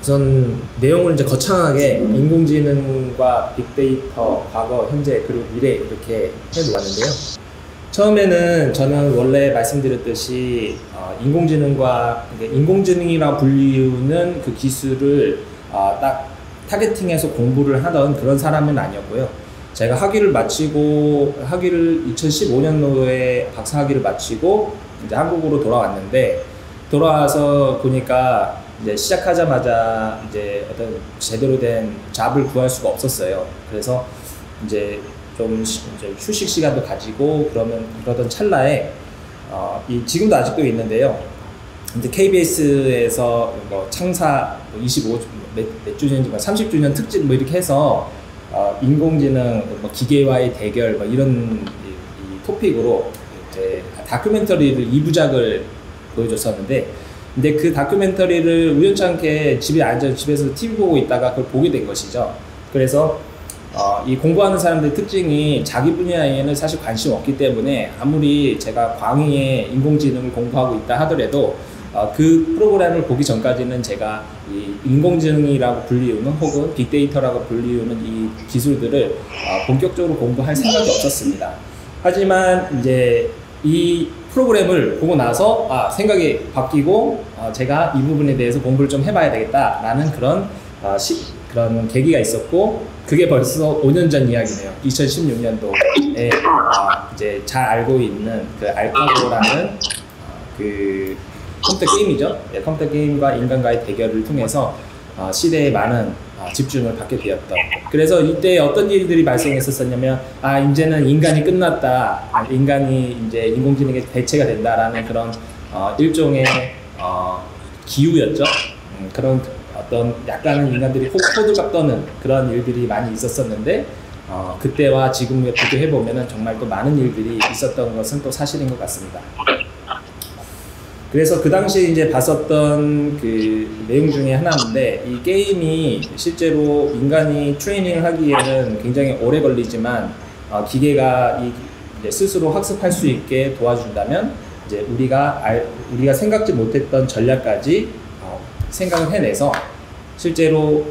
우선 내용을 이제 거창하게 인공지능과 빅데이터, 과거, 현재, 그리고 미래 이렇게 해놓았는데요. 처음에는 저는 원래 말씀드렸듯이 인공지능이라 불리우는 그 기술을 딱 타겟팅해서 공부를 하던 그런 사람은 아니었고요. 제가 학위를 2015년도에 박사학위를 마치고 이제 한국으로 돌아왔는데, 돌아와서 보니까 이제 시작하자마자 이제 어떤 제대로 된 잡을 구할 수가 없었어요. 그래서 이제 좀 이제 휴식 시간도 가지고 그러던 찰나에 지금도 아직도 있는데요. 이제 KBS에서 뭐 창사 25 몇 주년, 30주년 특집 뭐 이렇게 해서 인공지능, 뭐 기계와의 대결 뭐 이런 이 토픽으로 이제 다큐멘터리를 2부작을 보여줬었는데, 근데 그 다큐멘터리를 우연찮게 집에 앉아서 집에서 TV 보고 있다가 그걸 보게 된 것이죠. 그래서 이 공부하는 사람들의 특징이 자기 분야에는 사실 관심 없기 때문에 아무리 제가 광의의 인공지능을 공부하고 있다 하더라도 그 프로그램을 보기 전까지는 제가 이 인공지능이라고 불리우는 혹은 빅데이터라고 불리우는 이 기술들을 본격적으로 공부할 생각이 없었습니다. 하지만 이제 이 프로그램을 보고 나서 생각이 바뀌고 제가 이 부분에 대해서 공부를 좀 해봐야 되겠다라는 그런 계기가 있었고, 그게 벌써 5년 전 이야기네요. 2016년도에 이제 잘 알고 있는 그 알파고라는 그 컴퓨터 게임이죠. 네, 컴퓨터 게임과 인간과의 대결을 통해서 시대에 많은 집중을 받게 되었던. 그래서 이때 어떤 일들이 발생했었냐면, 이제는 인간이 끝났다, 인간이 이제 인공지능의 대체가 된다라는 그런 일종의 기우였죠. 그런 어떤 약간은 인간들이 호들갑 떠는 그런 일들이 많이 있었었는데, 그때와 지금에 비교해 보면은 정말 또 많은 일들이 있었던 것은 또 사실인 것 같습니다. 그래서 그 당시에 이제 봤었던 그 내용 중에 하나인데, 이 게임이 실제로 인간이 트레이닝을 하기에는 굉장히 오래 걸리지만 기계가 이제 스스로 학습할 수 있게 도와준다면 이제 우리가 생각지 못했던 전략까지 생각을 해내서 실제로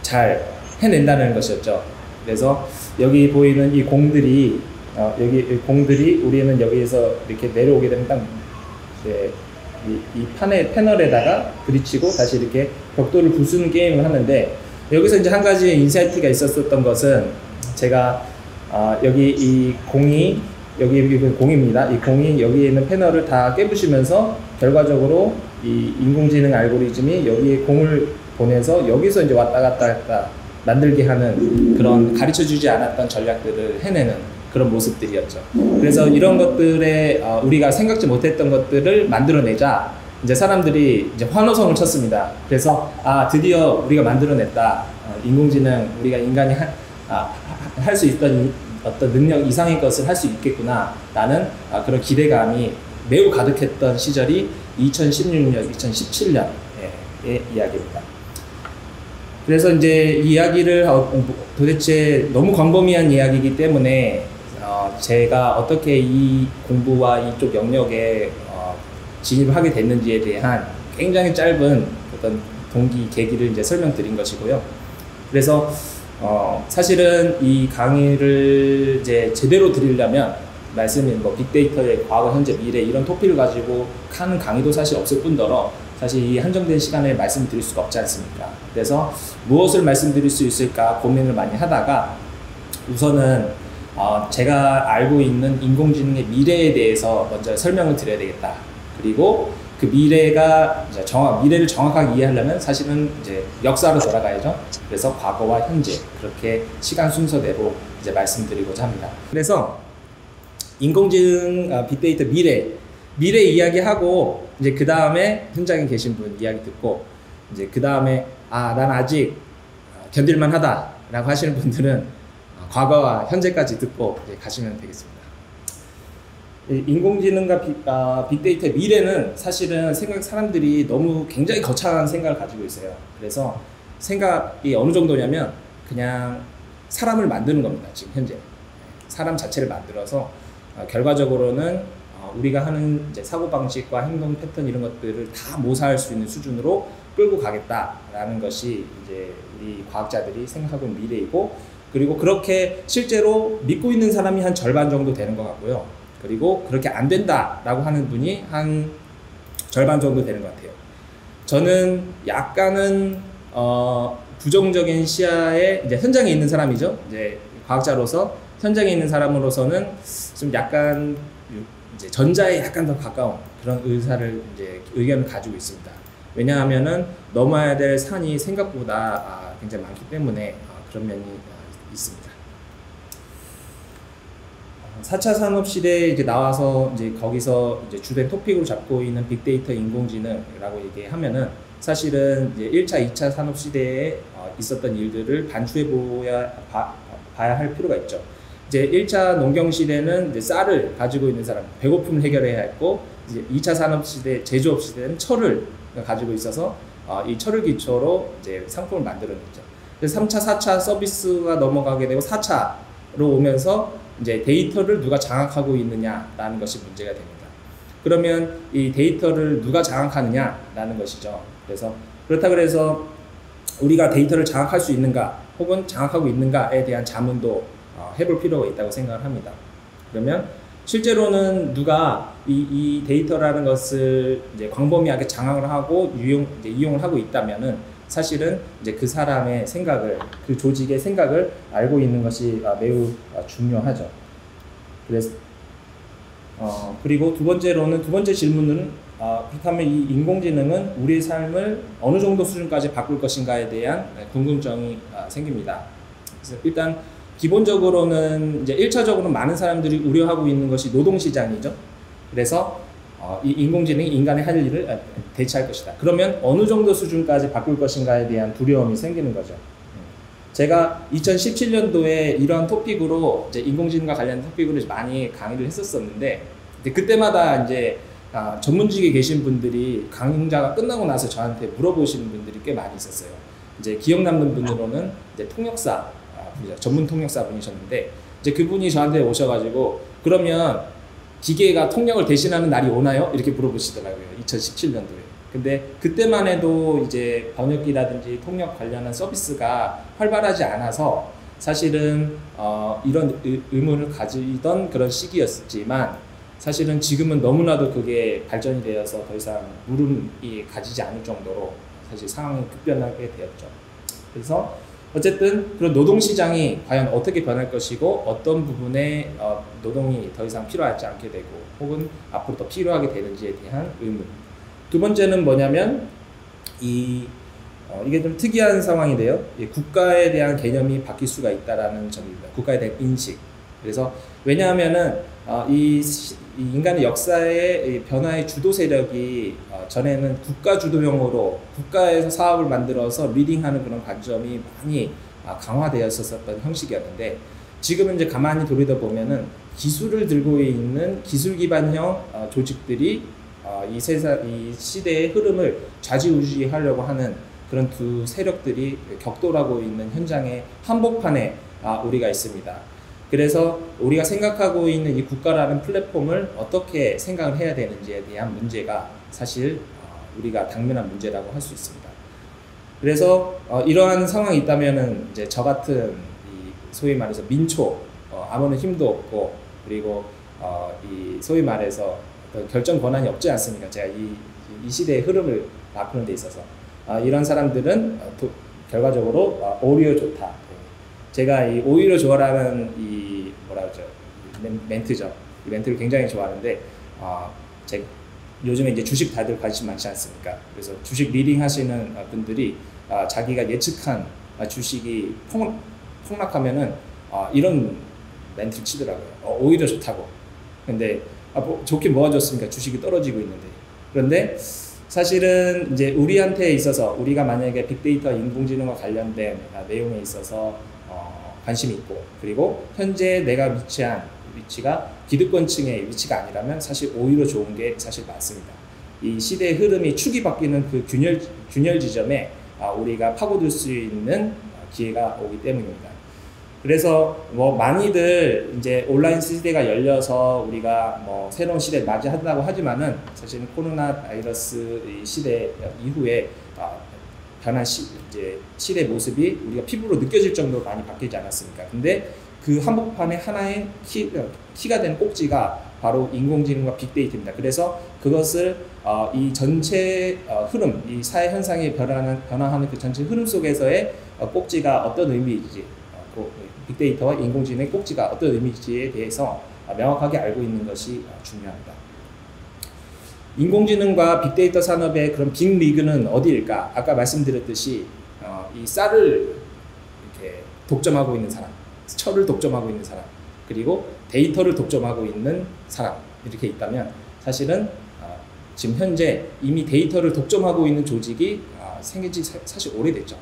잘 해낸다는 것이었죠. 그래서 여기 보이는 이 공들이 우리는 여기에서 이렇게 내려오게 되면 딱 이 패널에다가 부딪히고 다시 이렇게 벽돌을 부수는 게임을 하는데, 여기서 이제 한 가지 인사이트가 있었던 것은, 제가 여기 이 공이 여기 공입니다. 이 공이 여기에 있는 패널을 다 깨부시면서 결과적으로 이 인공지능 알고리즘이 여기에 공을 보내서 여기서 이제 왔다 갔다 만들게 하는 그런 가르쳐주지 않았던 전략들을 해내는 그런 모습들이었죠. 그래서 이런 것들에 우리가 생각지 못했던 것들을 만들어내자 이제 사람들이 이제 환호성을 쳤습니다. 그래서 드디어 우리가 만들어냈다. 인공지능, 우리가 인간이 할 수 있던 어떤 능력 이상의 것을 할 수 있겠구나 라는 그런 기대감이 매우 가득했던 시절이 2016년, 2017년의 이야기입니다. 그래서 이제 이 이야기를 도대체 너무 광범위한 이야기이기 때문에 제가 어떻게 이 공부와 이쪽 영역에 진입을 하게 됐는지에 대한 굉장히 짧은 어떤 계기를 이제 설명드린 것이고요. 그래서 사실은 이 강의를 이제 제대로 드리려면 말씀인 빅데이터의 과거, 현재, 미래 이런 토픽을 가지고 하는 강의도 사실 없을 뿐더러 사실 이 한정된 시간에 말씀드릴 수가 없지 않습니까? 그래서 무엇을 말씀드릴 수 있을까 고민을 많이 하다가 우선은 제가 알고 있는 인공지능의 미래에 대해서 먼저 설명을 드려야 되겠다. 그리고 그 미래를 정확하게 이해하려면 사실은 이제 역사로 돌아가야죠. 그래서 과거와 현재 그렇게 시간 순서대로 이제 말씀드리고자 합니다. 그래서 인공지능, 빅데이터, 미래 이야기하고 이제 그 다음에 현장에 계신 분 이야기 듣고 이제 그 다음에 난 아직 견딜만 하다라고 하시는 분들은 과거와 현재까지 듣고 이제 가시면 되겠습니다. 인공지능과 빅데이터의 미래는 사실은 사람들이 너무 굉장히 거창한 생각을 가지고 있어요. 그래서 생각이 어느 정도냐면 그냥 사람을 만드는 겁니다. 지금 현재 사람 자체를 만들어서 결과적으로는 우리가 하는 이제 사고방식과 행동 패턴 이런 것들을 다 모사할 수 있는 수준으로 끌고 가겠다라는 것이 이제 우리 과학자들이 생각하고 있는 미래이고, 그리고 그렇게 실제로 믿고 있는 사람이 한 절반 정도 되는 것 같고요. 그리고 그렇게 안 된다라고 하는 분이 한 절반 정도 되는 것 같아요. 저는 약간은 부정적인 시야에 이제 현장에 있는 사람이죠. 이제 과학자로서 현장에 있는 사람으로서는 좀 약간 이제 전자에 약간 더 가까운 그런 의견을 가지고 있습니다. 왜냐하면은 넘어야 될 산이 생각보다 굉장히 많기 때문에 그런 면이 있습니다. 4차 산업 시대에 이제 나와서 이제 거기서 이제 주된 토픽으로 잡고 있는 빅데이터 인공지능이라고 얘기하면은 사실은 이제 1차, 2차 산업 시대에 있었던 일들을 반추해 봐야 할 필요가 있죠. 이제 1차 농경 시대는 이제 쌀을 가지고 있는 사람, 배고픔을 해결해야 했고, 이제 2차 산업 시대, 제조업 시대는 철을 가지고 있어서 이 철을 기초로 이제 상품을 만들어냈죠. 그래서 3차, 4차 서비스가 넘어가게 되고 4차로 오면서 이제 데이터를 누가 장악하고 있느냐라는 것이 문제가 됩니다. 그러면 이 데이터를 누가 장악하느냐라는 것이죠. 그래서 그렇다 그래서 우리가 데이터를 장악할 수 있는가 혹은 장악하고 있는가에 대한 자문도 해볼 필요가 있다고 생각을 합니다. 그러면 실제로는 누가 이 데이터라는 것을 이제 광범위하게 장악을 하고 이용을 하고 있다면은 사실은 이제 그 사람의 생각을, 그 조직의 생각을 알고 있는 것이 매우 중요하죠. 그래서 그리고 두 번째 질문은 그렇다면 이 인공지능은 우리의 삶을 어느 정도 수준까지 바꿀 것인가에 대한 궁금증이 생깁니다. 그래서 일단 기본적으로는 이제 1차적으로 많은 사람들이 우려하고 있는 것이 노동시장이죠. 그래서 이 인공지능이 인간의 할 일을 대체할 것이다. 그러면 어느 정도 수준까지 바꿀 것인가에 대한 두려움이 생기는 거죠. 제가 2017년도에 이러한 토픽으로 이제 인공지능과 관련된 토픽으로 많이 강의를 했었었는데, 그때마다 이제 전문직에 계신 분들이 강좌가 끝나고 나서 저한테 물어보시는 분들이 꽤 많이 있었어요. 이제 기억 남는 분으로는 이제 통역사, 전문 통역사 분이셨는데, 이제 그분이 저한테 오셔가지고 그러면 기계가 통역을 대신하는 날이 오나요? 이렇게 물어보시더라고요. 2017년도에. 근데 그때만 해도 이제 번역기라든지 통역 관련한 서비스가 활발하지 않아서 사실은 이런 의문을 가지던 그런 시기였지만, 사실은 지금은 너무나도 그게 발전이 되어서 더 이상 물음이 가지지 않을 정도로 사실 상황이 급변하게 되었죠. 그래서 어쨌든 그런 노동시장이 과연 어떻게 변할 것이고 어떤 부분에 노동이 더 이상 필요하지 않게 되고 혹은 앞으로 더 필요하게 되는지에 대한 의문. 두 번째는 뭐냐면 이게 좀 특이한 상황인데요. 국가에 대한 개념이 바뀔 수가 있다라는 점입니다. 국가에 대한 인식. 그래서 왜냐하면은 이 인간의 역사의 변화의 주도 세력이 전에는 국가 주도형으로 국가에서 사업을 만들어서 리딩하는 그런 관점이 많이 강화되었었던 형식이었는데, 지금은 이제 가만히 돌이켜보면은 기술을 들고 있는 기술 기반형 조직들이 이 시대의 흐름을 좌지우지하려고 하는 그런 두 세력들이 격돌하고 있는 현장의 한복판에 우리가 있습니다. 그래서 우리가 생각하고 있는 이 국가라는 플랫폼을 어떻게 생각을 해야 되는지에 대한 문제가 사실 우리가 당면한 문제라고 할 수 있습니다. 그래서 이러한 상황이 있다면은 이제 저 같은 소위 말해서 민초, 아무런 힘도 없고, 그리고 이 소위 말해서 어떤 결정 권한이 없지 않습니까? 제가 이 시대의 흐름을 바꾸는 데 있어서 이런 사람들은 결과적으로 오히려 좋다. 제가 이 오히려 좋아라는 이 뭐라 그러죠? 멘트죠. 이 멘트를 굉장히 좋아하는데, 제가 요즘에 이제 주식 다들 관심 많지 않습니까? 그래서 주식 리딩 하시는 분들이 자기가 예측한 주식이 폭락하면은 이런 멘트를 치더라고요. 오히려 좋다고. 근데 좋긴 뭐가 좋습니까? 주식이 떨어지고 있는데. 그런데 사실은 이제 우리한테 있어서 우리가 만약에 빅데이터 인공지능과 관련된 내용에 있어서 관심이 있고, 그리고 현재 내가 위치한 위치가 기득권층의 위치가 아니라면 사실 오히려 좋은 게 사실 맞습니다. 이 시대의 흐름이 축이 바뀌는 그 균열 지점에 우리가 파고들 수 있는 기회가 오기 때문입니다. 그래서 뭐 많이들 이제 온라인 시대가 열려서 우리가 뭐 새로운 시대 맞이한다고 하지만은 사실은 코로나 바이러스 이 시대 이후에 변한 이제 시대 모습이 우리가 피부로 느껴질 정도로 많이 바뀌지 않았습니까? 근데 그 한복판의 하나의 키가 되는 꼭지가 바로 인공지능과 빅데이터입니다. 그래서 그것을 이 전체 흐름, 이 사회 현상이 변화하는 그 전체 흐름 속에서의 꼭지가 어떤 의미인지, 빅데이터와 인공지능의 꼭지가 어떤 의미인지에 대해서 명확하게 알고 있는 것이 중요합니다. 인공지능과 빅데이터 산업의 그런 빅리그는 어디일까? 아까 말씀드렸듯이 이 쌀을 이렇게 독점하고 있는 사람, 철을 독점하고 있는 사람, 그리고 데이터를 독점하고 있는 사람 이렇게 있다면 사실은 지금 현재 이미 데이터를 독점하고 있는 조직이 생긴 지 사실 오래됐죠.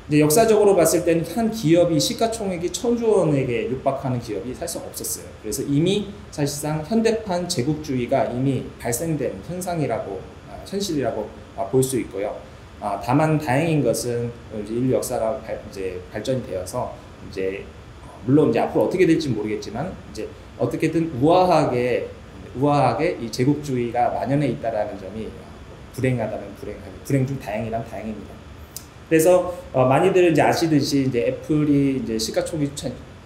이제 역사적으로 봤을 때는 한 기업이 시가총액이 1,000조 원에게 육박하는 기업이 사실상 없었어요. 그래서 이미 사실상 현대판 제국주의가 이미 발생된 현상이라고 현실이라고 볼 수 있고요. 다만 다행인 것은 이제 인류 역사가 이제 발전이 되어서 이제 물론 이제 앞으로 어떻게 될지 모르겠지만 이제 어떻게든 우아하게 이 제국주의가 만연해 있다라는 점이 불행하다면 불행 중 다행이란 다행입니다. 그래서 많이들 이제 아시듯이 이제 애플이 이제 시가총액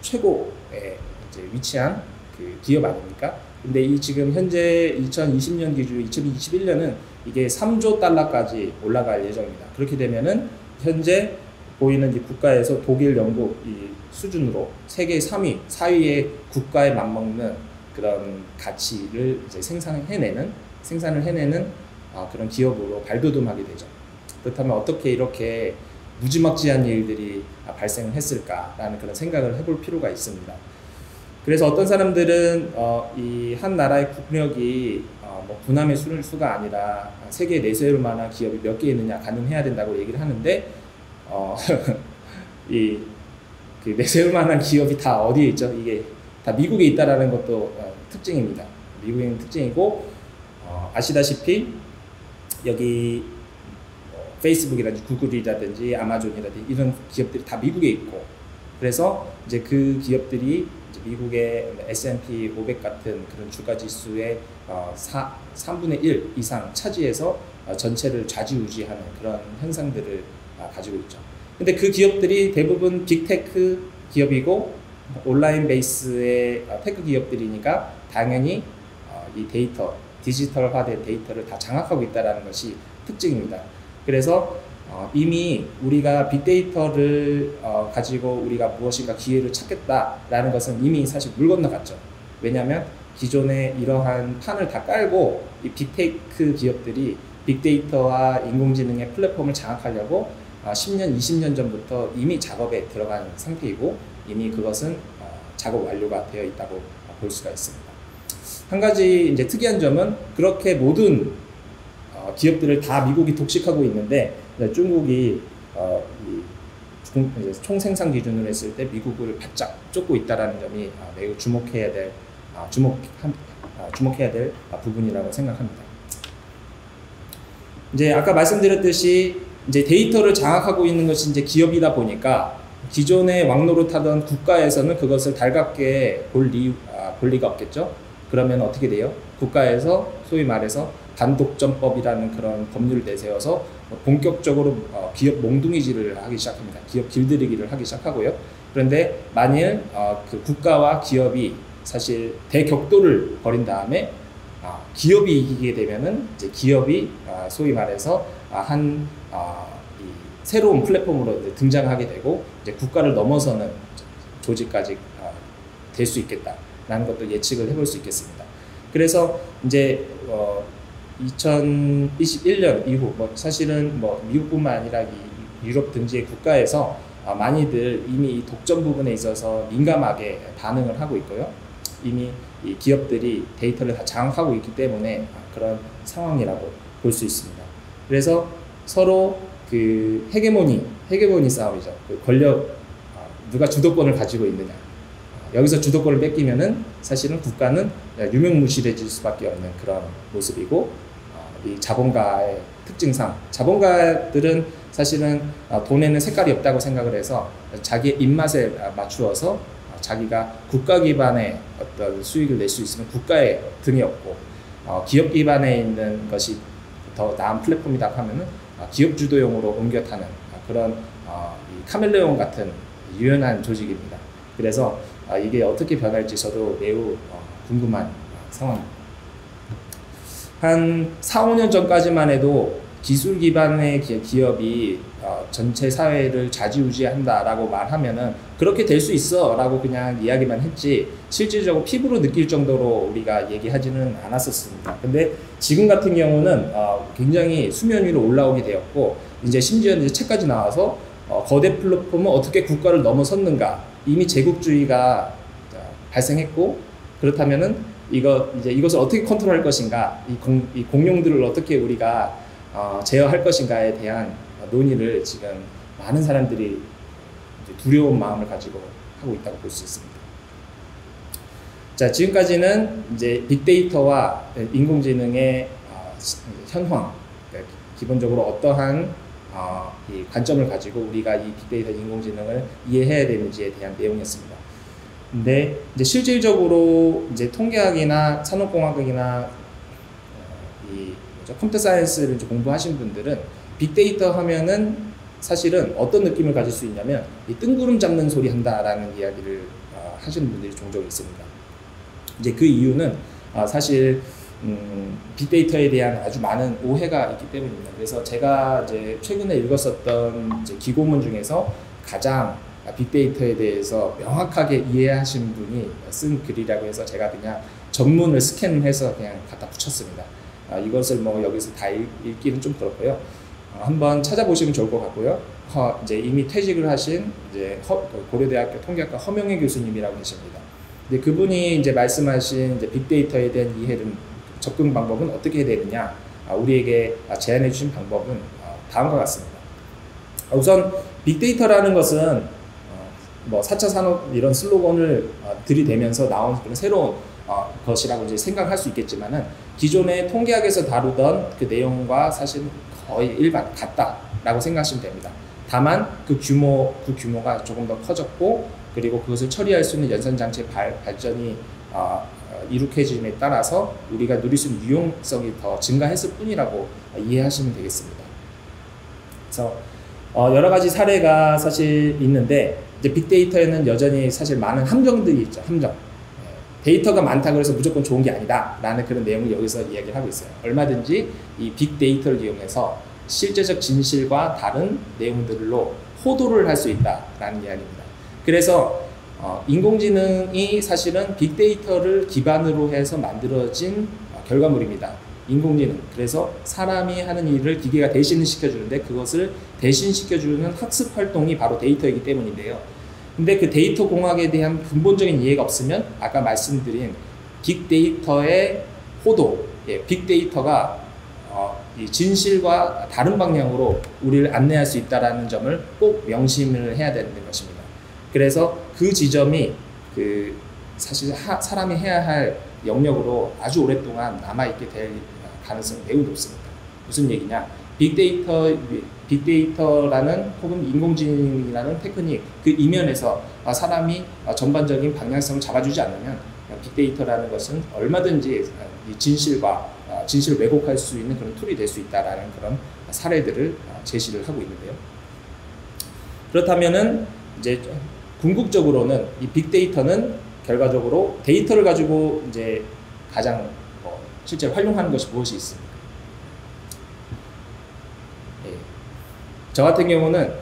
최고에 이제 위치한 그 기업 아닙니까? 근데 이 지금 현재 2020년 기준 2021년은 이게 3조 달러까지 올라갈 예정입니다. 그렇게 되면은 현재 보이는 이 국가에서 독일, 영국 이 수준으로 세계 3위, 4위의 국가에 맞먹는 그런 가치를 이제 생산을 해내는 그런 기업으로 발돋움하게 되죠. 그렇다면 어떻게 이렇게 무지막지한 일들이 발생을 했을까라는 그런 생각을 해볼 필요가 있습니다. 그래서 어떤 사람들은 이 한 나라의 국력이 뭐 군함의 수가 아니라 세계 내세울 만한 기업이 몇 개 있느냐 가늠해야 된다고 얘기를 하는데 이 그 내세울 만한 기업이 다 어디에 있죠? 이게 다 미국에 있다라는 것도 특징입니다. 미국의 특징이고 아시다시피 여기 페이스북이라든지 구글이라든지 아마존이라든지 이런 기업들이 다 미국에 있고 그래서 이제 그 기업들이 이제 미국의 S&P 500 같은 그런 주가 지수의 3분의 1 이상 차지해서 전체를 좌지우지하는 그런 현상들을 가지고 있죠. 근데 그 기업들이 대부분 빅테크 기업이고 온라인 베이스의 테크 기업들이니까 당연히 이 디지털화된 데이터를 다 장악하고 있다는 것이 특징입니다. 그래서 이미 우리가 빅데이터를 가지고 우리가 무엇인가 기회를 찾겠다라는 것은 이미 사실 물 건너갔죠. 왜냐하면 기존에 이러한 판을 다 깔고 이 빅테크 기업들이 빅데이터와 인공지능의 플랫폼을 장악하려고 10년, 20년 전부터 이미 작업에 들어간 상태이고 이미 그것은 작업 완료가 되어 있다고 볼 수가 있습니다. 한 가지 이제 특이한 점은 그렇게 모든 기업들을 다 미국이 독식하고 있는데 중국이 총생산 기준으로 했을 때 미국을 바짝 쫓고 있다는 점이 매우 주목해야 될 부분이라고 생각합니다. 이제 아까 말씀드렸듯이 이제 데이터를 장악하고 있는 것이 이제 기업이다 보니까 기존의 왕노릇하던 국가에서는 그것을 달갑게 볼 리가 없겠죠. 그러면 어떻게 돼요? 국가에서 소위 말해서 단독점법이라는 그런 법률을 내세워서 본격적으로 기업 몽둥이질을 하기 시작합니다. 기업 길들이기를 하기 시작하고요. 그런데 만일 그 국가와 기업이 사실 대격돌을 벌인 다음에 기업이 이기게 되면은 이제 기업이 소위 말해서 이 새로운 플랫폼으로 이제 등장하게 되고 이제 국가를 넘어서는 조직까지 될 수 있겠다라는 것도 예측을 해볼 수 있겠습니다. 그래서 이제 2021년 이후 사실은 미국뿐만 아니라 유럽 등지의 국가에서 많이들 이미 이 독점 부분에 있어서 민감하게 반응을 하고 있고요. 이미 이 기업들이 데이터를 다 장악하고 있기 때문에 그런 상황이라고 볼 수 있습니다. 그래서 서로 그 헤게모니 싸움이죠. 그 권력 누가 주도권을 가지고 있느냐. 여기서 주도권을 뺏기면은 사실은 국가는 유명무실해질 수밖에 없는 그런 모습이고 이 자본가의 특징상 자본가들은 사실은 돈에는 색깔이 없다고 생각을 해서 자기의 입맛에 맞추어서 자기가 국가 기반의 어떤 수익을 낼 수 있으면 국가의 등에 업고 기업 기반에 있는 것이 더 나은 플랫폼이다 하면은 기업 주도용으로 옮겨 타는 그런 이 카멜레온 같은 유연한 조직입니다. 그래서 이게 어떻게 변할지 저도 매우 궁금한 상황입니다. 한 4, 5년 전까지만 해도 기술 기반의 기업이 전체 사회를 좌지우지한다라고 말하면은 그렇게 될 수 있어 라고 그냥 이야기만 했지 실질적으로 피부로 느낄 정도로 우리가 얘기하지는 않았었습니다. 근데 지금 같은 경우는 굉장히 수면 위로 올라오게 되었고 이제 심지어 이제 책까지 나와서 거대 플랫폼은 어떻게 국가를 넘어섰는가, 이미 제국주의가 발생했고 그렇다면은 이것을 어떻게 컨트롤할 것인가, 이 공룡들을 어떻게 우리가 제어할 것인가에 대한 논의를 지금 많은 사람들이 이제 두려운 마음을 가지고 하고 있다고 볼 수 있습니다. 자, 지금까지는 이제 빅데이터와 인공지능의 현황, 그러니까 기본적으로 어떠한 이 관점을 가지고 우리가 이 빅데이터 인공지능을 이해해야 되는지에 대한 내용이었습니다. 근데 이제 실질적으로 이제 통계학이나 산업공학이나 컴퓨터 사이언스를 이제 공부하신 분들은 빅데이터 하면은 사실은 어떤 느낌을 가질 수 있냐면 이 뜬구름 잡는 소리 한다라는 이야기를 하시는 분들이 종종 있습니다. 이제 그 이유는 사실 빅데이터에 대한 아주 많은 오해가 있기 때문입니다. 그래서 제가 이제 최근에 읽었었던 이제 기고문 중에서 가장 빅데이터에 대해서 명확하게 이해하신 분이 쓴 글이라고 해서 제가 그냥 전문을 스캔해서 그냥 갖다 붙였습니다. 이것을 뭐 여기서 다 읽기는 좀 그렇고요. 한번 찾아보시면 좋을 것 같고요. 이제 이미 퇴직을 하신 이제 고려대학교 통계학과 허명희 교수님이라고 계십니다. 근데 그분이 이제 말씀하신 이제 빅데이터에 대한 이해는 접근 방법은 어떻게 해야 되느냐, 우리에게 제안해 주신 방법은 다음과 같습니다. 우선 빅데이터라는 것은 뭐 4차 산업 이런 슬로건을 들이대면서 나온 그런 새로운 것이라고 이제 생각할 수 있겠지만은 기존의 통계학에서 다루던 그 내용과 사실 거의 일반 같다라고 생각하시면 됩니다. 다만 그 규모가 조금 더 커졌고 그리고 그것을 처리할 수 있는 연산장치 발전이 이룩해짐에 따라서 우리가 누릴 수 있는 유용성이 더 증가했을 뿐이라고 이해하시면 되겠습니다. 그래서 여러 가지 사례가 사실 있는데 이제 빅데이터에는 여전히 사실 많은 함정들이 있죠. 함정. 데이터가 많다 그래서 무조건 좋은 게 아니다 라는 그런 내용을 여기서 이야기를 하고 있어요. 얼마든지 이 빅데이터를 이용해서 실제적 진실과 다른 내용들로 호도를 할 수 있다라는 이야기입니다. 그래서 인공지능이 사실은 빅데이터를 기반으로 해서 만들어진 결과물입니다. 인공지능. 그래서 사람이 하는 일을 기계가 대신 시켜주는데 그것을 대신 시켜주는 학습 활동이 바로 데이터이기 때문인데요. 근데 그 데이터 공학에 대한 근본적인 이해가 없으면 아까 말씀드린 빅데이터의 호도, 빅데이터가 이 진실과 다른 방향으로 우리를 안내할 수 있다는 점을 꼭 명심을 해야 되는 것입니다. 그래서 그 지점이 사실 사람이 해야 할 영역으로 아주 오랫동안 남아있게 될 가능성이 매우 높습니다. 무슨 얘기냐? 빅데이터라는 혹은 인공지능이라는 테크닉 그 이면에서 사람이 전반적인 방향성을 잡아주지 않으면 빅데이터라는 것은 얼마든지 진실을 왜곡할 수 있는 그런 툴이 될 수 있다라는 그런 사례들을 제시를 하고 있는데요. 그렇다면은 이제 궁극적으로는 이 빅데이터는 결과적으로 데이터를 가지고 이제 가장 실제로 활용하는 것이 무엇이 있습니까? 저 같은 경우는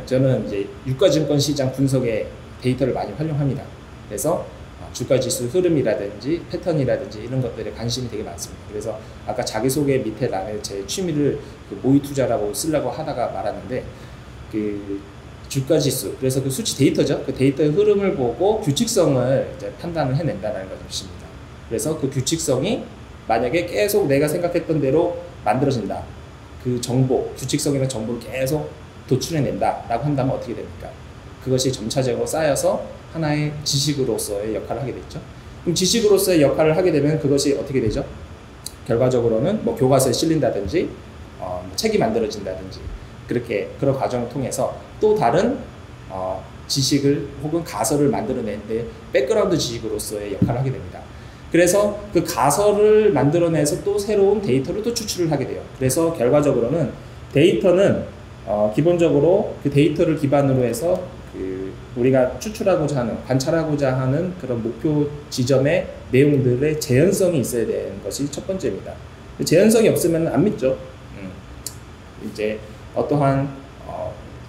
저는 이제 유가증권 시장 분석에 데이터를 많이 활용합니다. 그래서 주가지수 흐름이라든지 패턴이라든지 이런 것들에 관심이 되게 많습니다. 그래서 아까 자기소개 밑에 란에 제 취미를 모의투자라고 쓰려고 하다가 말았는데 그 주가지수, 그래서 그 수치 데이터죠. 그 데이터의 흐름을 보고 규칙성을 이제 판단을 해낸다는 것입니다. 그래서 그 규칙성이 만약에 계속 내가 생각했던 대로 만들어진다. 그 정보, 규칙성이라는 정보를 계속 도출해낸다 라고 한다면 어떻게 됩니까? 그것이 점차적으로 쌓여서 하나의 지식으로서의 역할을 하게 되죠. 그럼 지식으로서의 역할을 하게 되면 그것이 어떻게 되죠? 결과적으로는 뭐 교과서에 실린다든지 뭐 책이 만들어진다든지 그렇게 그런 과정을 통해서 또 다른 지식을 혹은 가설을 만들어내는데 백그라운드 지식으로서의 역할을 하게 됩니다. 그래서 그 가설을 만들어내서 또 새로운 데이터를 또 추출을 하게 돼요. 그래서 결과적으로는 데이터는 기본적으로 그 데이터를 기반으로 해서 그 우리가 추출하고자 하는, 관찰하고자 하는 그런 목표 지점의 내용들의 재현성이 있어야 되는 것이 첫 번째입니다. 재현성이 없으면 안 믿죠. 이제 어떠한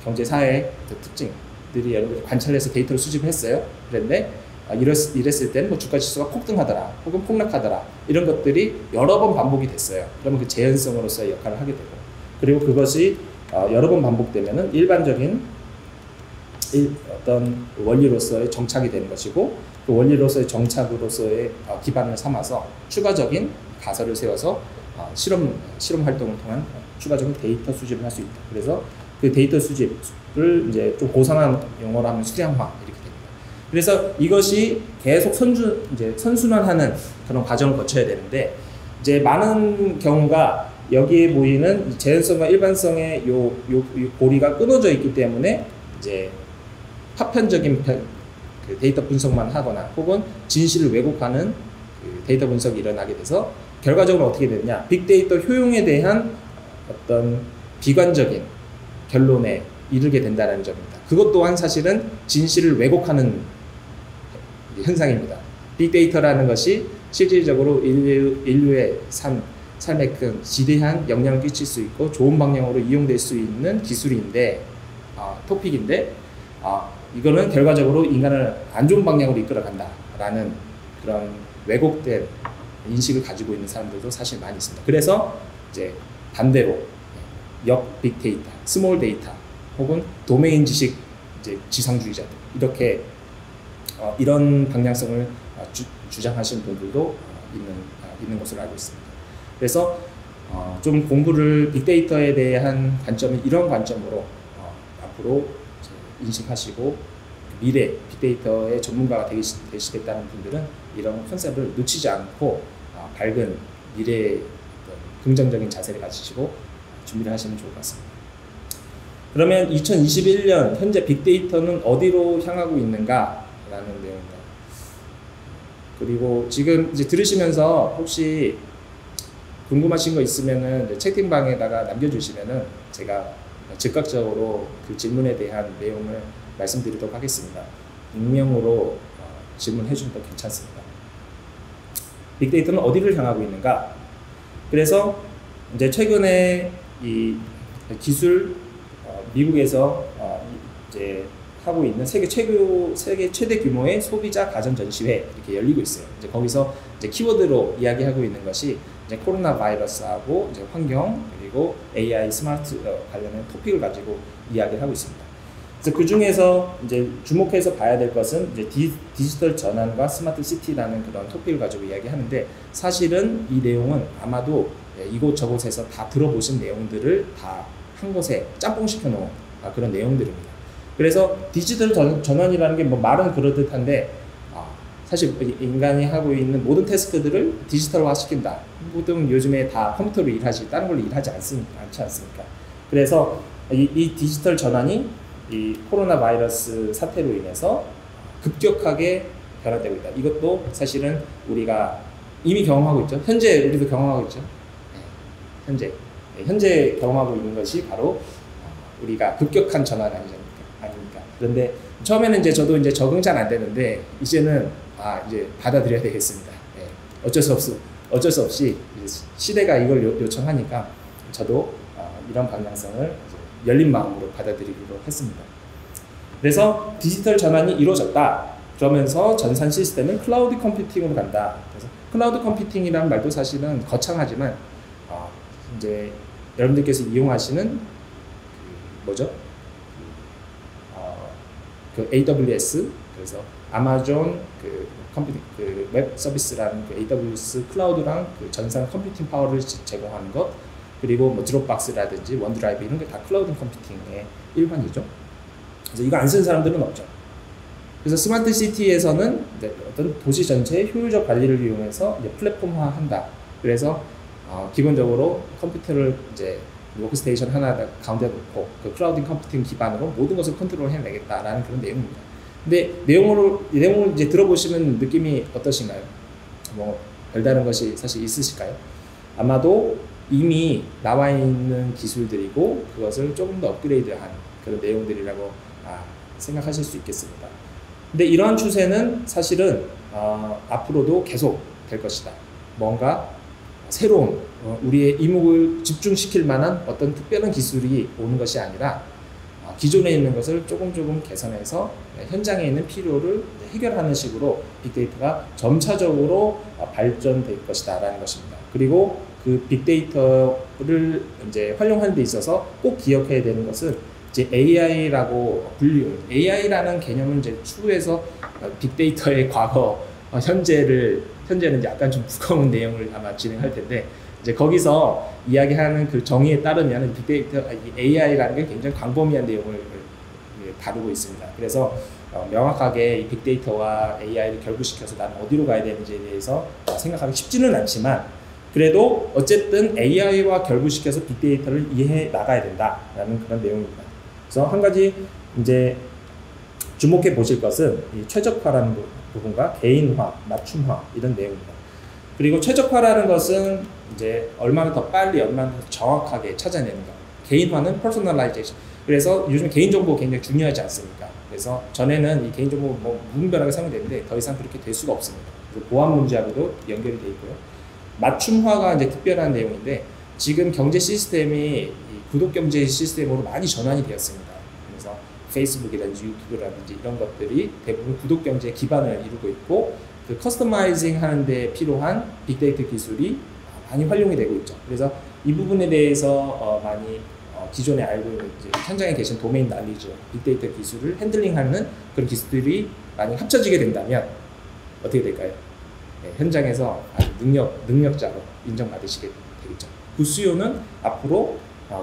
경제 사회 특징들이 여러분들이 관찰해서 데이터를 수집했어요. 그런데 이랬을 때는 뭐 주가 지수가 폭등하더라, 혹은 폭락하더라, 이런 것들이 여러 번 반복이 됐어요. 그러면 그 재현성으로서의 역할을 하게 되고, 그리고 그것이 여러 번 반복되면은 일반적인 어떤 원리로서의 정착이 되는 것이고, 그 원리로서의 정착으로서의 기반을 삼아서 추가적인 가설을 세워서 실험 활동을 통한 추가적인 데이터 수집을 할 수 있다. 그래서 그 데이터 수집을 이제 좀 고상한 용어로 하면 수량화 이렇게 됩니다. 그래서 이것이 계속 선순환하는 그런 과정을 거쳐야 되는데, 이제 많은 경우가 여기에 보이는 재현성과 일반성의 요 고리가 끊어져 있기 때문에 이제 파편적인 그 데이터 분석만 하거나 혹은 진실을 왜곡하는 그 데이터 분석이 일어나게 돼서 결과적으로 어떻게 되느냐, 빅데이터 효용에 대한 어떤 비관적인 결론에 이르게 된다는 점입니다. 그것 또한 사실은 진실을 왜곡하는 현상입니다. 빅데이터라는 것이 실질적으로 인류의 삶에 큰 지대한 영향을 끼칠 수 있고 좋은 방향으로 이용될 수 있는 기술인데, 토픽인데, 이거는 결과적으로 인간을 안 좋은 방향으로 이끌어간다라는 그런 왜곡된 인식을 가지고 있는 사람들도 사실 많이 있습니다. 그래서 이제 반대로 역 빅데이터, 스몰 데이터, 혹은 도메인 지식 이제 지상주의자들, 이렇게 이런 방향성을 주장하시는 분들도 있는 것으로 알고 있습니다. 그래서 좀 공부를 빅데이터에 대한 관점이 이런 관점으로 앞으로 인식하시고 미래 빅데이터의 전문가가 되시겠다는 분들은 이런 컨셉을 놓치지 않고 밝은 미래의 긍정적인 자세를 가지시고 준비를 하시면 좋을 것 같습니다. 그러면 2021년 현재 빅데이터는 어디로 향하고 있는가라는 내용입니다. 그리고 지금 이제 들으시면서 혹시 궁금하신 거 있으면은 채팅방에다가 남겨주시면은 제가 즉각적으로 그 질문에 대한 내용을 말씀드리도록 하겠습니다. 익명으로 질문해 주셔도 괜찮습니다. 빅데이터는 어디를 향하고 있는가? 그래서 이제 최근에 이 기술 미국에서 이제 하고 있는 세계 최대 규모의 소비자 가전 전시회 이렇게 열리고 있어요. 이제 거기서 이제 키워드로 이야기하고 있는 것이 이제 코로나 바이러스하고 이제 환경 그리고 AI 스마트 관련된 토픽을 가지고 이야기를 하고 있습니다. 그래서 그 중에서 이제 주목해서 봐야 될 것은 이제 디지털 전환과 스마트 시티라는 그런 토픽을 가지고 이야기하는데, 사실은 이 내용은 아마도 이곳저곳에서 다 들어보신 내용들을 다 한 곳에 짬뽕시켜 놓은 그런 내용들입니다. 그래서 디지털 전환이라는 게 뭐 말은 그럴듯한데 사실 인간이 하고 있는 모든 태스크들을 디지털화 시킨다. 보통 요즘에 다 컴퓨터로 일하지 다른 걸로 일하지 않지 않습니까? 그래서 이 디지털 전환이 이 코로나 바이러스 사태로 인해서 급격하게 변화되고 있다. 이것도 사실은 우리가 이미 경험하고 있죠. 현재 우리도 경험하고 있죠. 현재 경험하고 있는 것이 바로 우리가 급격한 전환 아닙니까? 그런데 처음에는 이제 저도 이제 적응 잘 안 되는데 이제는 이제 받아들여야 되겠습니다. 어쩔 수 없이 시대가 이걸 요청하니까 저도 이런 방향성을 열린 마음으로 받아들이기로 했습니다. 그래서 디지털 전환이 이루어졌다. 그러면서 전산 시스템은 클라우드 컴퓨팅으로 간다. 그래서 클라우드 컴퓨팅이라는 말도 사실은 거창하지만 이제 여러분들께서 이용하시는 뭐죠? 그 AWS, 그래서 아마존 웹 서비스라는 그 AWS 클라우드랑 그 전산 컴퓨팅 파워를 제공하는 것, 그리고 뭐 드롭박스라든지 원드라이브 이런 게 다 클라우드 컴퓨팅의 일환이죠. 그래서 이거 안 쓰는 사람들은 없죠. 그래서 스마트 시티에서는 어떤 도시 전체의 효율적 관리를 이용해서 이제 플랫폼화한다. 그래서 기본적으로 컴퓨터를 이제 워크스테이션 하나 가운데 놓고 그 클라우드 컴퓨팅 기반으로 모든 것을 컨트롤 해내겠다라는 그런 내용입니다. 근데 내용을 이제 들어보시면 느낌이 어떠신가요? 뭐 별다른 것이 사실 있으실까요? 아마도 이미 나와 있는 기술들이고 그것을 조금 더 업그레이드한 그런 내용들이라고 생각하실 수 있겠습니다. 근데 이러한 추세는 사실은 앞으로도 계속 될 것이다. 뭔가 새로운 우리의 이목을 집중시킬 만한 어떤 특별한 기술이 오는 것이 아니라 기존에 있는 것을 조금 개선해서 현장에 있는 필요를 해결하는 식으로 빅데이터가 점차적으로 발전될 것이다 라는 것입니다. 그리고 그 빅데이터를 이제 활용하는 데 있어서 꼭 기억해야 되는 것은 이제 AI라고 AI라는 개념은 이제 추후에서 빅데이터의 과거, 현재는 이제 약간 좀 무거운 내용을 아마 진행할 텐데, 이제 거기서 이야기하는 그 정의에 따르면 빅데이터, AI라는 게 굉장히 광범위한 내용을 다루고 있습니다. 그래서 명확하게 이 빅데이터와 AI를 결부시켜서 나는 어디로 가야 되는지에 대해서 생각하기 쉽지는 않지만, 그래도 어쨌든 AI와 결부시켜서 빅데이터를 이해해 나가야 된다라는 그런 내용입니다. 그래서 한 가지 이제 주목해 보실 것은 이 최적화라는 부분과 개인화, 맞춤화 이런 내용입니다. 그리고 최적화라는 것은 이제 얼마나 더 빨리, 얼마나 더 정확하게 찾아내는가. 개인화는 퍼스널라이제이션. 그래서 요즘 개인정보 굉장히 중요하지 않습니까? 그래서 전에는 이 개인정보 뭐 무분별하게 사용되는데 더 이상 그렇게 될 수가 없습니다. 보안 문제하고도 연결이 되어 있고요. 맞춤화가 이제 특별한 내용인데, 지금 경제 시스템이 이 구독 경제 시스템으로 많이 전환이 되었습니다. 그래서 페이스북이라든지 유튜브라든지 이런 것들이 대부분 구독 경제의 기반을 이루고 있고, 그 커스터마이징 하는데 필요한 빅데이터 기술이 많이 활용이 되고 있죠. 그래서 이 부분에 대해서 많이 기존에 알고 있는 이제 현장에 계신 도메인 날리지, 빅데이터 기술을 핸들링하는 그런 기술들이 많이 합쳐지게 된다면 어떻게 될까요? 네, 현장에서 아주 능력자로 인정받으시게 되겠죠. 그 수요는 앞으로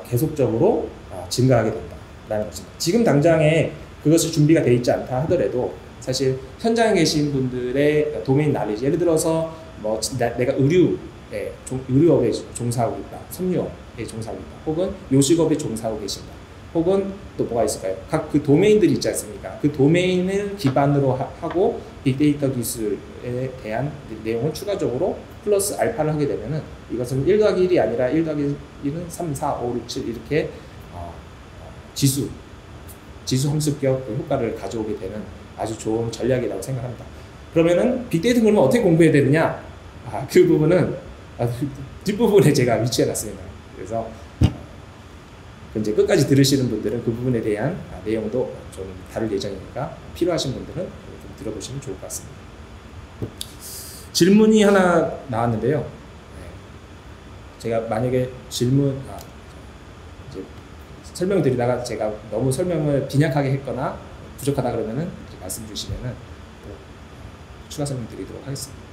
계속적으로 증가하게 된다라는 것입니다. 지금 당장에 그것이 준비가 되어 있지 않다 하더라도 사실 현장에 계신 분들의 도메인 날리지, 예를 들어서 뭐 내가 의료업에 종사하고 있다, 섬유업에 종사하고 있다, 혹은 요식업에 종사하고 계신다, 혹은 또 뭐가 있을까요? 각 그 도메인들이 있지 않습니까? 그 도메인을 기반으로 하고 빅데이터 기술에 대한 내용을 추가적으로 플러스 알파를 하게 되면은 이것은 1+1이 아니라 1+1은 3, 4, 5, 6, 7 이렇게 지수 함수격 그 효과를 가져오게 되는 아주 좋은 전략이라고 생각합니다. 그러면은 빅데이터 그러면 어떻게 공부해야 되느냐? 그 부분은 뒷부분에 제가 위치해 놨습니다. 그래서 이제 끝까지 들으시는 분들은 그 부분에 대한 내용도 좀 다룰 예정이니까 필요하신 분들은 좀 들어보시면 좋을 것 같습니다. 질문이 하나 나왔는데요. 제가 만약에 질문 이제 설명을 드리다가 제가 너무 설명을 빈약하게 했거나 부족하다 그러면은 말씀 주시면은 또 추가 설명 드리도록 하겠습니다.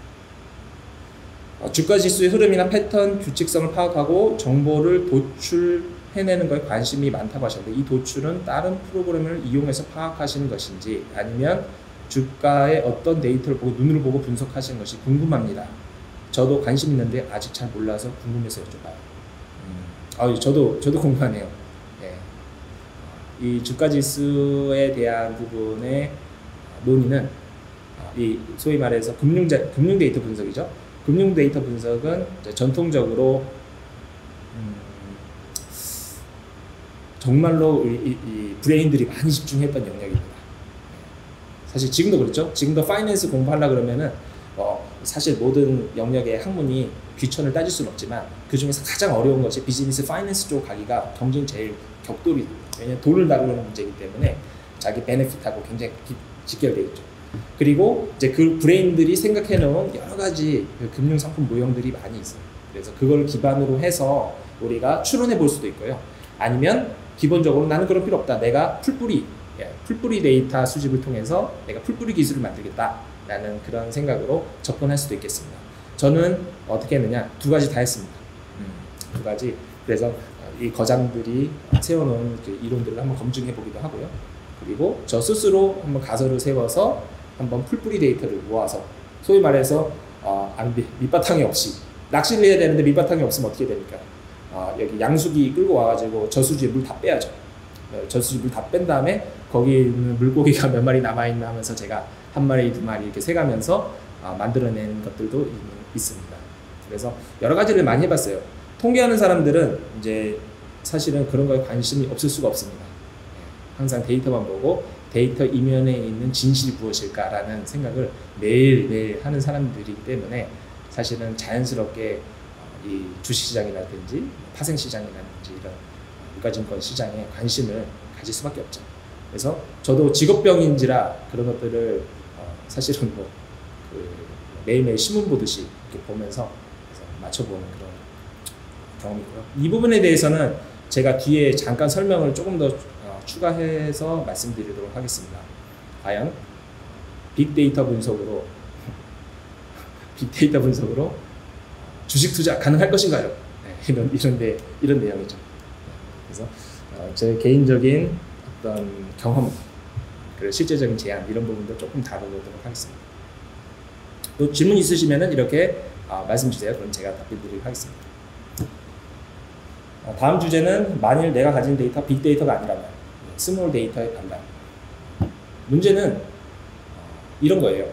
주가 지수의 흐름이나 패턴, 규칙성을 파악하고 정보를 도출해내는 것에 관심이 많다고 하셨는데, 이 도출은 다른 프로그램을 이용해서 파악하시는 것인지 아니면 주가의 어떤 데이터를 보고 눈으로 보고 분석하시는 것이 궁금합니다. 저도 관심 있는데 아직 잘 몰라서 궁금해서 여쭤봐요. 저도 궁금하네요. 네. 이 주가 지수에 대한 부분의 논의는 이 소위 말해서 금융 데이터 분석이죠. 금융 데이터 분석은 전통적으로 정말로 이 브레인들이 많이 집중했던 영역입니다. 사실 지금도 그렇죠. 지금도 파이낸스 공부하려고 그러면은 사실 모든 영역의 학문이 귀천을 따질 수는 없지만 그 중에서 가장 어려운 것이 비즈니스 파이낸스 쪽 가기가 경쟁이 제일 격돌이 됩니다. 왜냐하면 돈을 다루는 문제이기 때문에 자기 베네핏하고 굉장히 직결되어 있죠. 그리고 이제 그 브레인들이 생각해 놓은 여러 가지 그 금융 상품 모형들이 많이 있어요. 그래서 그걸 기반으로 해서 우리가 추론해 볼 수도 있고요. 아니면 기본적으로 나는 그런 필요 없다. 내가 풀뿌리 데이터 수집을 통해서 내가 풀뿌리 기술을 만들겠다라는 그런 생각으로 접근할 수도 있겠습니다. 저는 어떻게 했느냐, 두 가지 다 했습니다. 두 가지. 그래서 이 거장들이 세워놓은 그 이론들을 한번 검증해 보기도 하고요. 그리고 저 스스로 한번 가설을 세워서 한번 풀뿌리 데이터를 모아서 소위 말해서 밑바탕이 없이 낚시를 해야 되는데 밑바탕이 없으면 어떻게 됩니까? 여기 양수기 끌고 와가지고 저수지에 물 다 빼야죠. 저수지 물 다 뺀 다음에 거기 있는 물고기가 몇 마리 남아있나 하면서 제가 한 마리, 두 마리 이렇게 세가면서 만들어낸 것들도 있습니다. 그래서 여러 가지를 많이 해봤어요. 통계하는 사람들은 이제 사실은 그런 거에 관심이 없을 수가 없습니다. 항상 데이터만 보고 데이터 이면에 있는 진실이 무엇일까라는 생각을 매일매일 하는 사람들이기 때문에 사실은 자연스럽게 이 주식시장이라든지 파생시장이라든지 이런 유가증권 시장에 관심을 가질 수밖에 없죠. 그래서 저도 직업병인지라 그런 것들을 사실은 매일매일 신문 보듯이 이렇게 보면서 맞춰보는 그런 경험이고요. 이 부분에 대해서는 제가 뒤에 잠깐 설명을 조금 더 추가해서 말씀드리도록 하겠습니다. 과연 빅데이터 분석으로 주식 투자 가능할 것인가요? 네, 이런 내용이죠. 그래서 제 개인적인 어떤 경험, 그리고 실제적인 제안 이런 부분도 조금 다뤄보도록 하겠습니다. 또 질문 있으시면은 이렇게 말씀 주세요. 그럼 제가 답변드리도록 하겠습니다. 다음 주제는 만일 내가 가진 데이터 빅데이터가 아니라면 스몰 데이터의 반란. 문제는 이런 거예요.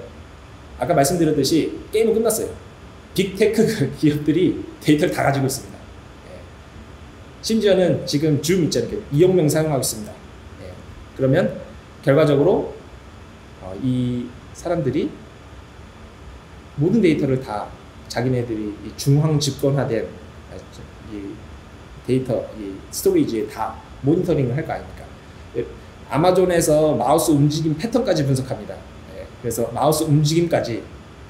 아까 말씀드렸듯이 게임은 끝났어요. 빅테크 기업들이 데이터를 다 가지고 있습니다. 심지어는 지금 줌 있잖아요. 2억 명 사용하고 있습니다. 그러면 결과적으로 이 사람들이 모든 데이터를 다 자기네들이 중앙 집권화된 이 데이터, 이 스토리지에 다 모니터링을 할 거 아닙니까? 아마존에서 마우스 움직임 패턴까지 분석합니다. 그래서 마우스 움직임까지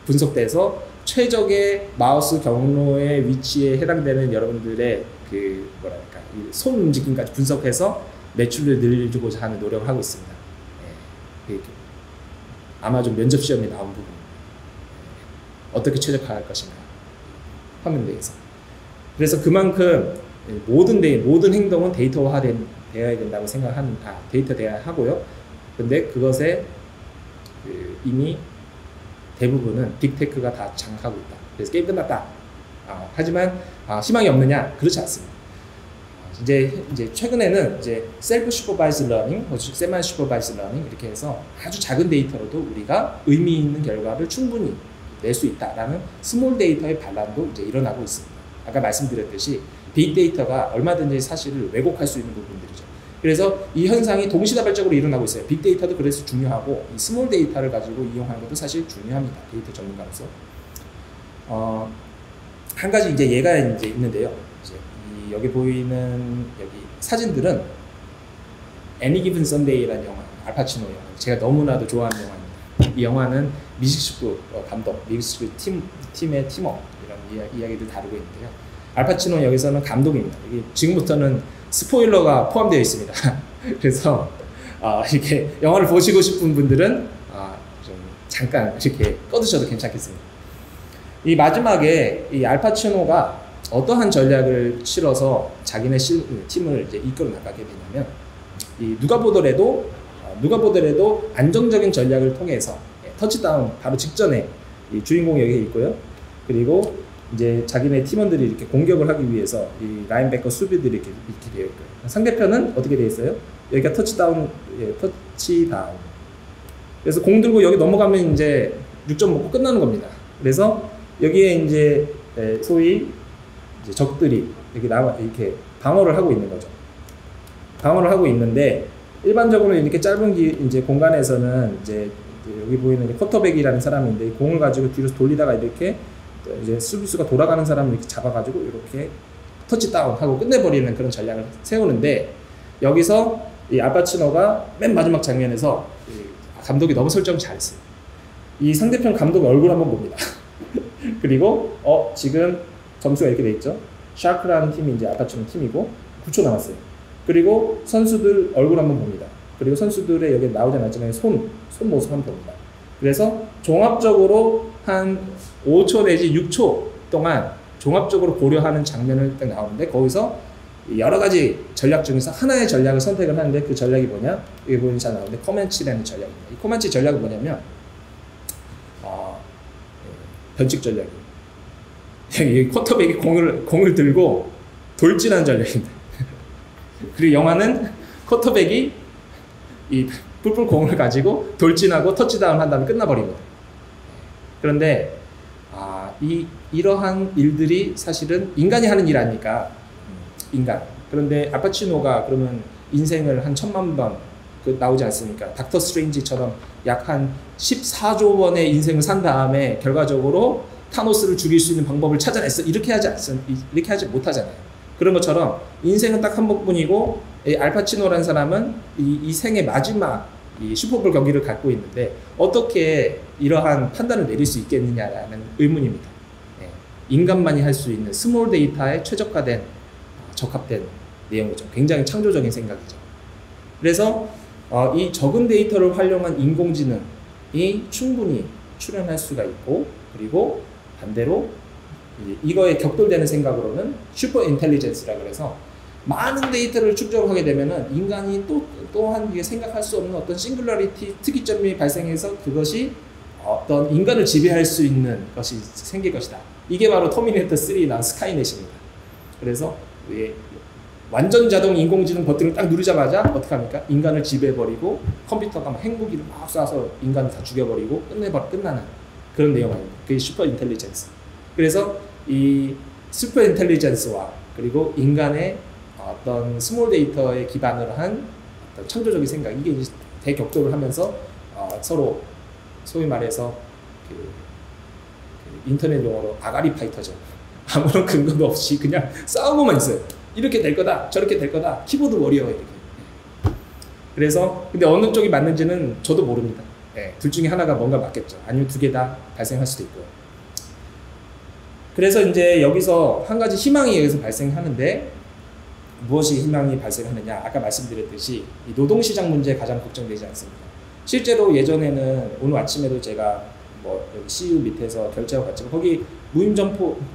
분석돼서 최적의 마우스 경로의 위치에 해당되는 여러분들의 그 뭐랄까 손 움직임까지 분석해서 매출을 늘리고자 하는 노력을 하고 있습니다. 아마존 면접 시험에 나온 부분 어떻게 최적화할 것인가 화면 내에서. 그래서 그만큼 모든 행동은 데이터화되어야 된다고 생각하는 데이터돼야 하고요. 근데 그것에 이미 대부분은 빅테크가 다 장악하고 있다. 그래서 게임 끝났다. 하지만 희망이 없느냐? 그렇지 않습니다. 이제 최근에는 이제 셀프 슈퍼바이즈 러닝, 세미 슈퍼바이즈 러닝 이렇게 해서 아주 작은 데이터로도 우리가 의미 있는 결과를 충분히 낼 수 있다라는 스몰 데이터의 반란도 이제 일어나고 있습니다. 아까 말씀드렸듯이 빅데이터가 얼마든지 사실을 왜곡할 수 있는 부분들이죠. 그래서 이 현상이 동시다발적으로 일어나고 있어요. 빅데이터도 그래서 중요하고 이 스몰 데이터를 가지고 이용하는 것도 사실 중요합니다. 데이터 전문가로서. 한 가지 이제 예가 이제 있는데요. 이제 여기 보이는 여기 사진들은 Any Given Sunday라는 영화, 알파치노 영화. 제가 너무나도 좋아하는 영화입니다. 이 영화는 미식축구 감독, 미식축구 팀의 팀워 이런 이야기들 다루고 있는데요. 알파치노 여기서는 감독입니다. 여기 지금부터는 스포일러가 포함되어 있습니다. 그래서 이렇게 영화를 보시고 싶은 분들은 좀 잠깐 이렇게 꺼두셔도 괜찮겠습니다. 이 마지막에 이 알파치노가 어떠한 전략을 실어서 자기네 팀을 이제 이끌어 나가게 되냐면 누가 보더라도 안정적인 전략을 통해서 터치다운 바로 직전에 이 주인공이 여기 있고요. 그리고 이제 자기네 팀원들이 이렇게 공격을 하기 위해서 이 라인백커 수비들이 이렇게 되어 있고요. 상대편은 어떻게 되어 있어요? 여기가 터치다운. 그래서 공 들고 여기 넘어가면 이제 6점 먹고 끝나는 겁니다. 그래서 여기에 이제 소위 이제 적들이 이렇게 방어를 하고 있는 거죠. 방어를 하고 있는데 일반적으로 이렇게 짧은 이제 공간에서는 이제 여기 보이는 쿼터백이라는 사람인데 공을 가지고 뒤로 돌리다가 이렇게 이제 수비수가 돌아가는 사람을 이렇게 잡아가지고 이렇게 터치다운 하고 끝내버리는 그런 전략을 세우는데 여기서 이 알파치노가 맨 마지막 장면에서 감독이 너무 설정을 잘했어요. 이 상대편 감독 얼굴 한번 봅니다. 그리고 지금 점수가 이렇게 돼 있죠. 샤크라는 팀이 이제 알파치노 팀이고 9초 남았어요. 그리고 선수들 얼굴 한번 봅니다. 그리고 선수들의 여기 나오지 않았지만 손 모습 한번 봅니다. 그래서 종합적으로 한 5초 내지 6초 동안 종합적으로 고려하는 장면을 딱 나오는데 거기서 여러 가지 전략 중에서 하나의 전략을 선택을 하는데 그 전략이 뭐냐? 여기 보이는 잘 나오는데 코만치라는 전략입니다. 이 코만치 전략은 뭐냐면 변칙 전략이에요. 이 쿼터백이 공을 들고 돌진하는 전략입니다. 그리고 영화는 쿼터백이 이 뿔뿔 공을 가지고 돌진하고 터치다운 한 다음에 끝나버립니다. 그런데 이러한 일들이 사실은 인간이 하는 일 아니까 인간. 그런데 알파치노가 그러면 인생을 한 1000만 번 나오지 않습니까? 닥터 스트레인지처럼 약 한 14조 원의 인생을 산 다음에 결과적으로 타노스를 죽일 수 있는 방법을 찾아냈어. 이렇게 하지 못하잖아요. 그런 것처럼 인생은 딱 한 번뿐이고 알파치노라는 사람은 이 생의 마지막 이 슈퍼볼 경기를 갖고 있는데 어떻게 이러한 판단을 내릴 수 있겠느냐라는 의문입니다. 인간만이 할 수 있는 스몰 데이터에 최적화된 적합된 내용이죠. 굉장히 창조적인 생각이죠. 그래서 이 적은 데이터를 활용한 인공지능이 충분히 출현할 수가 있고, 그리고 반대로 이거에 격돌되는 생각으로는 슈퍼 인텔리전스라 그래서 많은 데이터를 축적하게 되면은 인간이 또한 생각할 수 없는 어떤 싱글러리티 특이점이 발생해서 그것이 어떤 인간을 지배할 수 있는 것이 생길 것이다. 이게 바로 터미네이터 3에 나온 스카이넷입니다. 그래서 완전 자동 인공지능 버튼을 딱 누르자마자 어떻게 합니까? 인간을 지배해버리고 컴퓨터가 막 핵무기를 막 쏴서 인간을 다 죽여버리고 끝나는 그런 내용 아닙니까? 그게 슈퍼 인텔리전스. 그래서 이 슈퍼 인텔리전스와 그리고 인간의 어떤 스몰 데이터에 기반을 한 어떤 창조적인 생각, 이게 이제 대격돌을 하면서 서로 소위 말해서 그 인터넷 용어로 아가리 파이터죠. 아무런 근거도 없이 그냥 싸우고만 있어요. 이렇게 될 거다, 저렇게 될 거다, 키보드 워리어 이렇게. 그래서 근데 어느 쪽이 맞는지는 저도 모릅니다. 둘 중에 하나가 뭔가 맞겠죠. 아니면 두 개 다 발생할 수도 있고요. 그래서 이제 여기서 한 가지 희망이 여기서 발생하는데, 무엇이 희망이 발생하느냐? 아까 말씀드렸듯이 이 노동시장 문제 가장 걱정되지 않습니다. 실제로 예전에는 오늘 아침에도 제가 여기 CU 밑에서 결제하고 갔지만 거기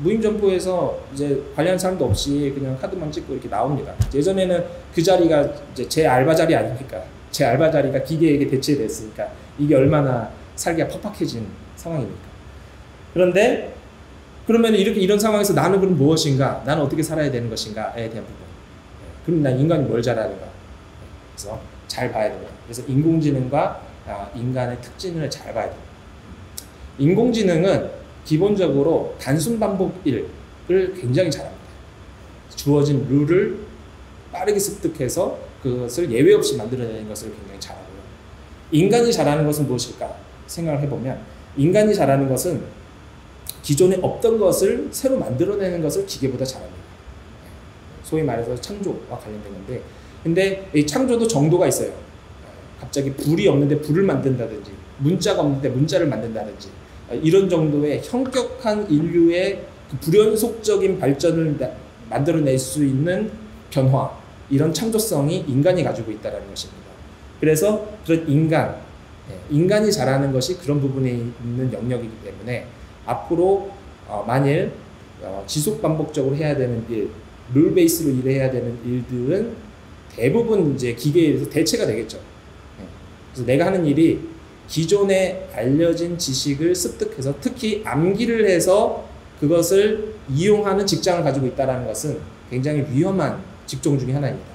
무임점포에서 이제 관련 사람도 없이 그냥 카드만 찍고 이렇게 나옵니다. 예전에는 그 자리가 이제 제 알바 자리 아닙니까? 제 알바 자리가 기계에게 대체됐으니까 이게 얼마나 살기가 팍팍해진 상황입니까? 그런데 그러면 이런 상황에서 나는 그럼 무엇인가? 나는 어떻게 살아야 되는 것인가에 대한 부분. 그럼 난 인간이 뭘 잘하는가? 그래서 잘 봐야 됩니다. 그래서 인공지능과 인간의 특징을 잘 봐야 됩니다. 인공지능은 기본적으로 단순 반복 일을 굉장히 잘합니다. 주어진 룰을 빠르게 습득해서 그것을 예외 없이 만들어내는 것을 굉장히 잘하고요. 인간이 잘하는 것은 무엇일까 생각을 해보면, 인간이 잘하는 것은 기존에 없던 것을 새로 만들어내는 것을 기계보다 잘합니다. 소위 말해서 창조와 관련된 건데, 근데 이 창조도 정도가 있어요. 갑자기 불이 없는데 불을 만든다든지, 문자가 없는데 문자를 만든다든지, 이런 정도의 현격한 인류의 그 불연속적인 발전을 만들어낼 수 있는 변화, 이런 창조성이 인간이 가지고 있다는 것입니다. 그래서 그런 인간이 잘하는 것이 그런 부분에 있는 영역이기 때문에 앞으로 만일 지속 반복적으로 해야 되는 일, 룰 베이스로 일해야 되는 일들은 대부분 이제 기계에 의해서 대체가 되겠죠. 그래서 내가 하는 일이 기존에 알려진 지식을 습득해서, 특히 암기를 해서 그것을 이용하는 직장을 가지고 있다는 것은 굉장히 위험한 직종 중에 하나입니다.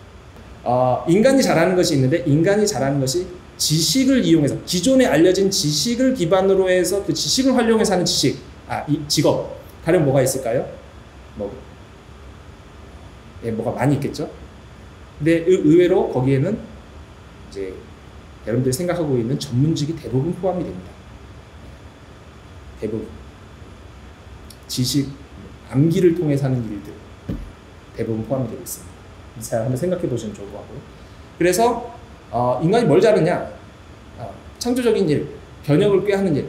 인간이 잘하는 것이 있는데, 인간이 잘하는 것이 지식을 이용해서, 기존에 알려진 지식을 기반으로 해서 그 지식을 활용해서 하는 이 직업. 가령 뭐가 있을까요? 뭐가 많이 있겠죠? 근데 의외로 거기에는 이제 여러분들이 생각하고 있는 전문직이 대부분 포함이 됩니다. 대부분. 지식, 암기를 통해서 하는 일들 대부분 포함이 되고 있습니다. 잘 한번 생각해 보시면 좋을 것 같고요. 그래서 인간이 뭘 잘하냐? 창조적인 일, 변형을 꾀하는 일,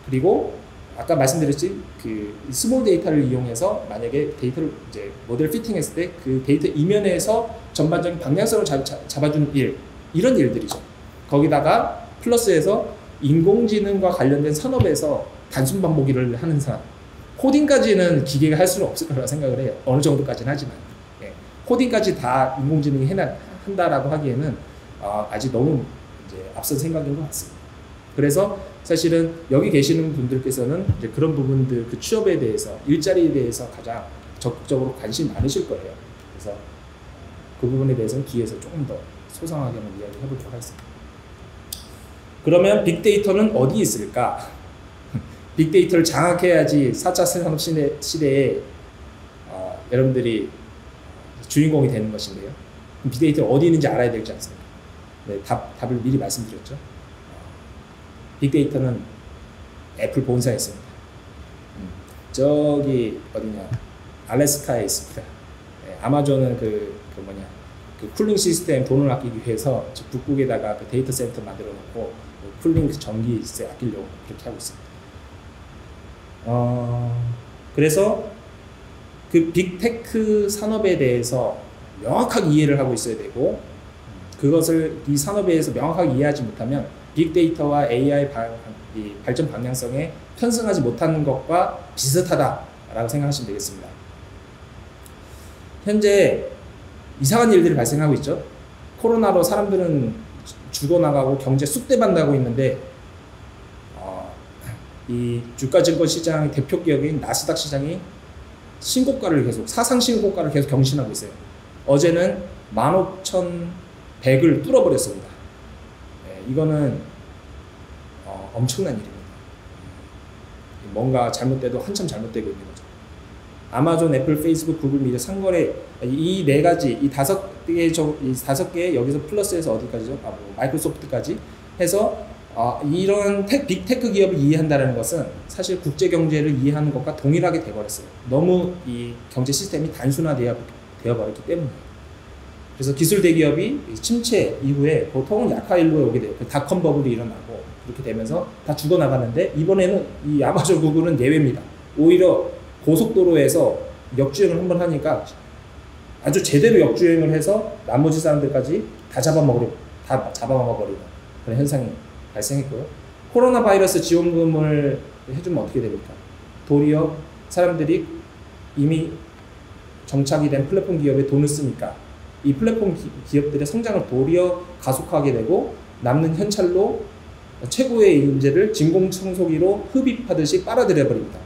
그리고 아까 말씀드렸지 그 스몰 데이터를 이용해서 만약에 데이터를 이제 모델 피팅했을 때 그 데이터 이면에서 전반적인 방향성을 잡아주는 일, 이런 일들이죠. 거기다가 플러스해서 인공지능과 관련된 산업에서 단순 반복 일을 하는 사람, 코딩까지는 기계가 할 수는 없을 거라고 생각을 해요. 어느 정도까지는 하지만 코딩까지 다 인공지능이 한다라고 하기에는 아직 너무 이제 앞선 생각인 것 같습니다. 그래서 사실은 여기 계시는 분들께서는 이제 그런 부분들, 그 취업에 대해서, 일자리에 대해서 가장 적극적으로 관심이 많으실 거예요. 그래서 그 부분에 대해서는 뒤에서 조금 더 소상하게 한번 이야기 해보도록 하겠습니다. 그러면 빅데이터는 어디 있을까? 빅데이터를 장악해야지 4차 산업시대에 여러분들이 주인공이 되는 것인데요. 빅데이터가 어디 있는지 알아야 되지 않습니까? 네, 답을 미리 말씀드렸죠. 빅데이터는 애플 본사에 있습니다. 저기 어디냐, 알래스카에 있습니다. 네, 아마존은 그 쿨링 시스템 돈을 아끼기 위해서 북극에다가 그 데이터 센터 만들어 놓고 쿨링 전기세 아끼려고 그렇게 하고 있습니다. 그래서 그 빅테크 산업에 대해서 명확하게 이해를 하고 있어야 되고, 그것을 이 산업에 대해서 명확하게 이해하지 못하면 빅데이터와 AI 발전 방향성에 편승하지 못하는 것과 비슷하다라고 생각하시면 되겠습니다. 현재 이상한 일들이 발생하고 있죠. 코로나로 사람들은 죽어나가고 경제 쑥대밭나고 있는데 이 주가증권 시장 대표 기업인 나스닥 시장이 신고가를 계속, 사상 신고가를 계속 경신하고 있어요. 어제는 15,100을 뚫어버렸습니다. 네, 이거는 엄청난 일입니다. 뭔가 잘못돼도 한참 잘못되고 있는 거죠. 아마존, 애플, 페이스북, 구글, 미디어, 상거래, 이 네 가지, 이 다섯 개 여기서 플러스해서 어디까지죠? 마이크로소프트까지 해서 이런 빅테크 기업을 이해한다는 것은 사실 국제 경제를 이해하는 것과 동일하게 되어버렸어요. 너무 이 경제 시스템이 단순화되어 버렸기 때문이에요. 그래서 기술 대기업이 침체 이후에 보통은 약화일로에 오게 돼요. 그 닷컴 버블이 일어나고 그렇게 되면서 다 죽어나가는데, 이번에는 이 아마존, 구글은 예외입니다. 오히려 고속도로에서 역주행을 한번 하니까 아주 제대로 역주행을 해서 나머지 사람들까지 다 잡아먹어버리는 그런 현상이 발생했고요. 코로나 바이러스 지원금을 해주면 어떻게 됩니까? 도리어 사람들이 이미 정착이 된 플랫폼 기업에 돈을 쓰니까 이 플랫폼 기업들의 성장을 도리어 가속화하게 되고, 남는 현찰로 최고의 인재를 진공청소기로 흡입하듯이 빨아들여 버립니다.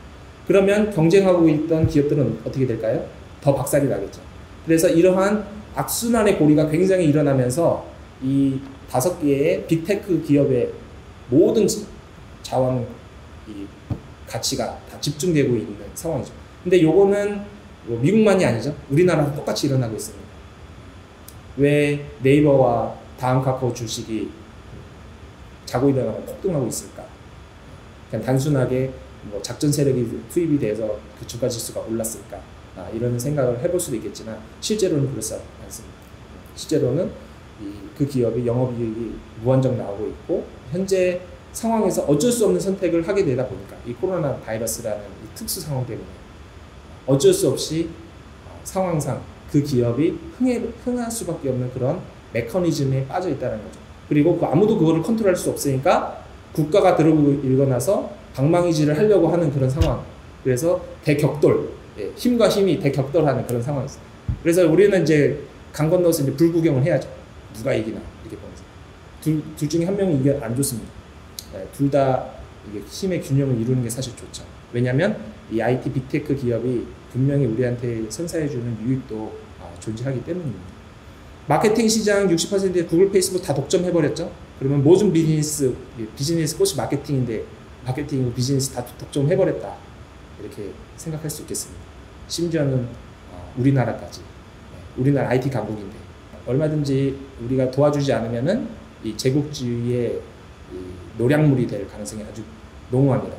그러면 경쟁하고 있던 기업들은 어떻게 될까요? 더 박살이 나겠죠. 그래서 이러한 악순환의 고리가 굉장히 일어나면서 이 5개의 빅테크 기업의 모든 자원, 이 가치가 다 집중되고 있는 상황이죠. 근데 요거는 미국만이 아니죠. 우리나라도 똑같이 일어나고 있습니다. 왜 네이버와 다음 카카오 주식이 자고 일어나고 폭등하고 있을까? 그냥 단순하게 작전 세력이 투입이 돼서 그 주가 지수가 올랐을까? 이런 생각을 해볼 수도 있겠지만 실제로는 그렇지 않습니다. 실제로는 그 기업이 영업이익이 무한정 나오고 있고, 현재 상황에서 어쩔 수 없는 선택을 하게 되다 보니까 이 코로나 바이러스라는 이 특수 상황 때문에 어쩔 수 없이 상황상 그 기업이 흥할 수밖에 없는 그런 메커니즘에 빠져 있다는 거죠. 그리고 아무도 그거를 컨트롤할 수 없으니까 국가가 들어일어나서 방망이질을 하려고 하는 그런 상황. 그래서 대격돌, 힘과 힘이 대격돌하는 그런 상황이 있어요. 그래서 우리는 이제 강 건너서 이제 불구경을 해야죠. 누가 이기나 이렇게 보면서 둘 중에 한 명이 이게 안 좋습니다. 둘 다 이게 힘의 균형을 이루는 게 사실 좋죠. 왜냐하면 이 IT 빅테크 기업이 분명히 우리한테 선사해주는 유익도 존재하기 때문입니다. 마케팅 시장 60%의 구글, 페이스북 다 독점해버렸죠. 그러면 모든 비즈니스 꽃이 마케팅인데 마케팅이고 비즈니스 다 독점해버렸다, 이렇게 생각할 수 있겠습니다. 심지어는 우리나라까지, 우리나라 IT 강국인데 얼마든지 우리가 도와주지 않으면은 이 제국주의의 노략물이 될 가능성이 아주 농후합니다.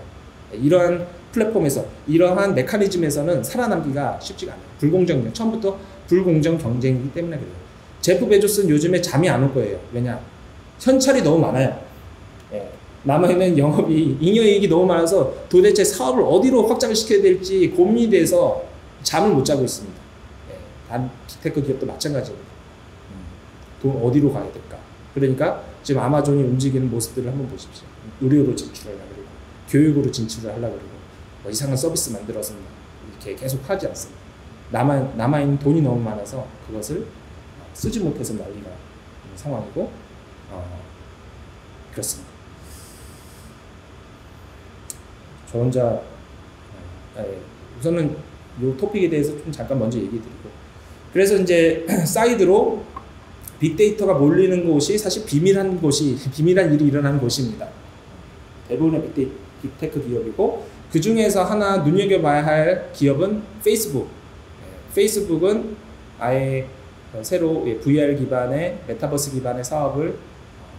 이러한 플랫폼에서, 이러한 메커니즘에서는 살아남기가 쉽지가 않아요. 불공정, 처음부터 불공정 경쟁이기 때문에 그래요. 제프 베조스는 요즘에 잠이 안 올 거예요. 왜냐? 현찰이 너무 많아요. 남아있는 잉여이익이 너무 많아서 도대체 사업을 어디로 확장을 시켜야 될지 고민이 돼서 잠을 못 자고 있습니다. 단 빅테크 기업도 마찬가지입니다. 돈 어디로 가야 될까? 그러니까 지금 아마존이 움직이는 모습들을 한번 보십시오. 의료로 진출하려고 그러고, 교육으로 진출을 하려고 그러고, 이상한 서비스 만들어서 이렇게 계속 하지 않습니다. 남아있는 돈이 너무 많아서 그것을 쓰지 못해서 난리가 있는 상황이고, 그렇습니다. 저 혼자 우선은 이 토픽에 대해서 좀 잠깐 먼저 얘기 드리고, 그래서 이제 사이드로 빅데이터가 몰리는 곳이 사실 비밀한 일이 일어나는 곳입니다. 대부분의 빅테크 기업이고, 그 중에서 하나 눈여겨봐야 할 기업은 페이스북. 페이스북은 아예 새로 VR 기반의 메타버스 기반의 사업을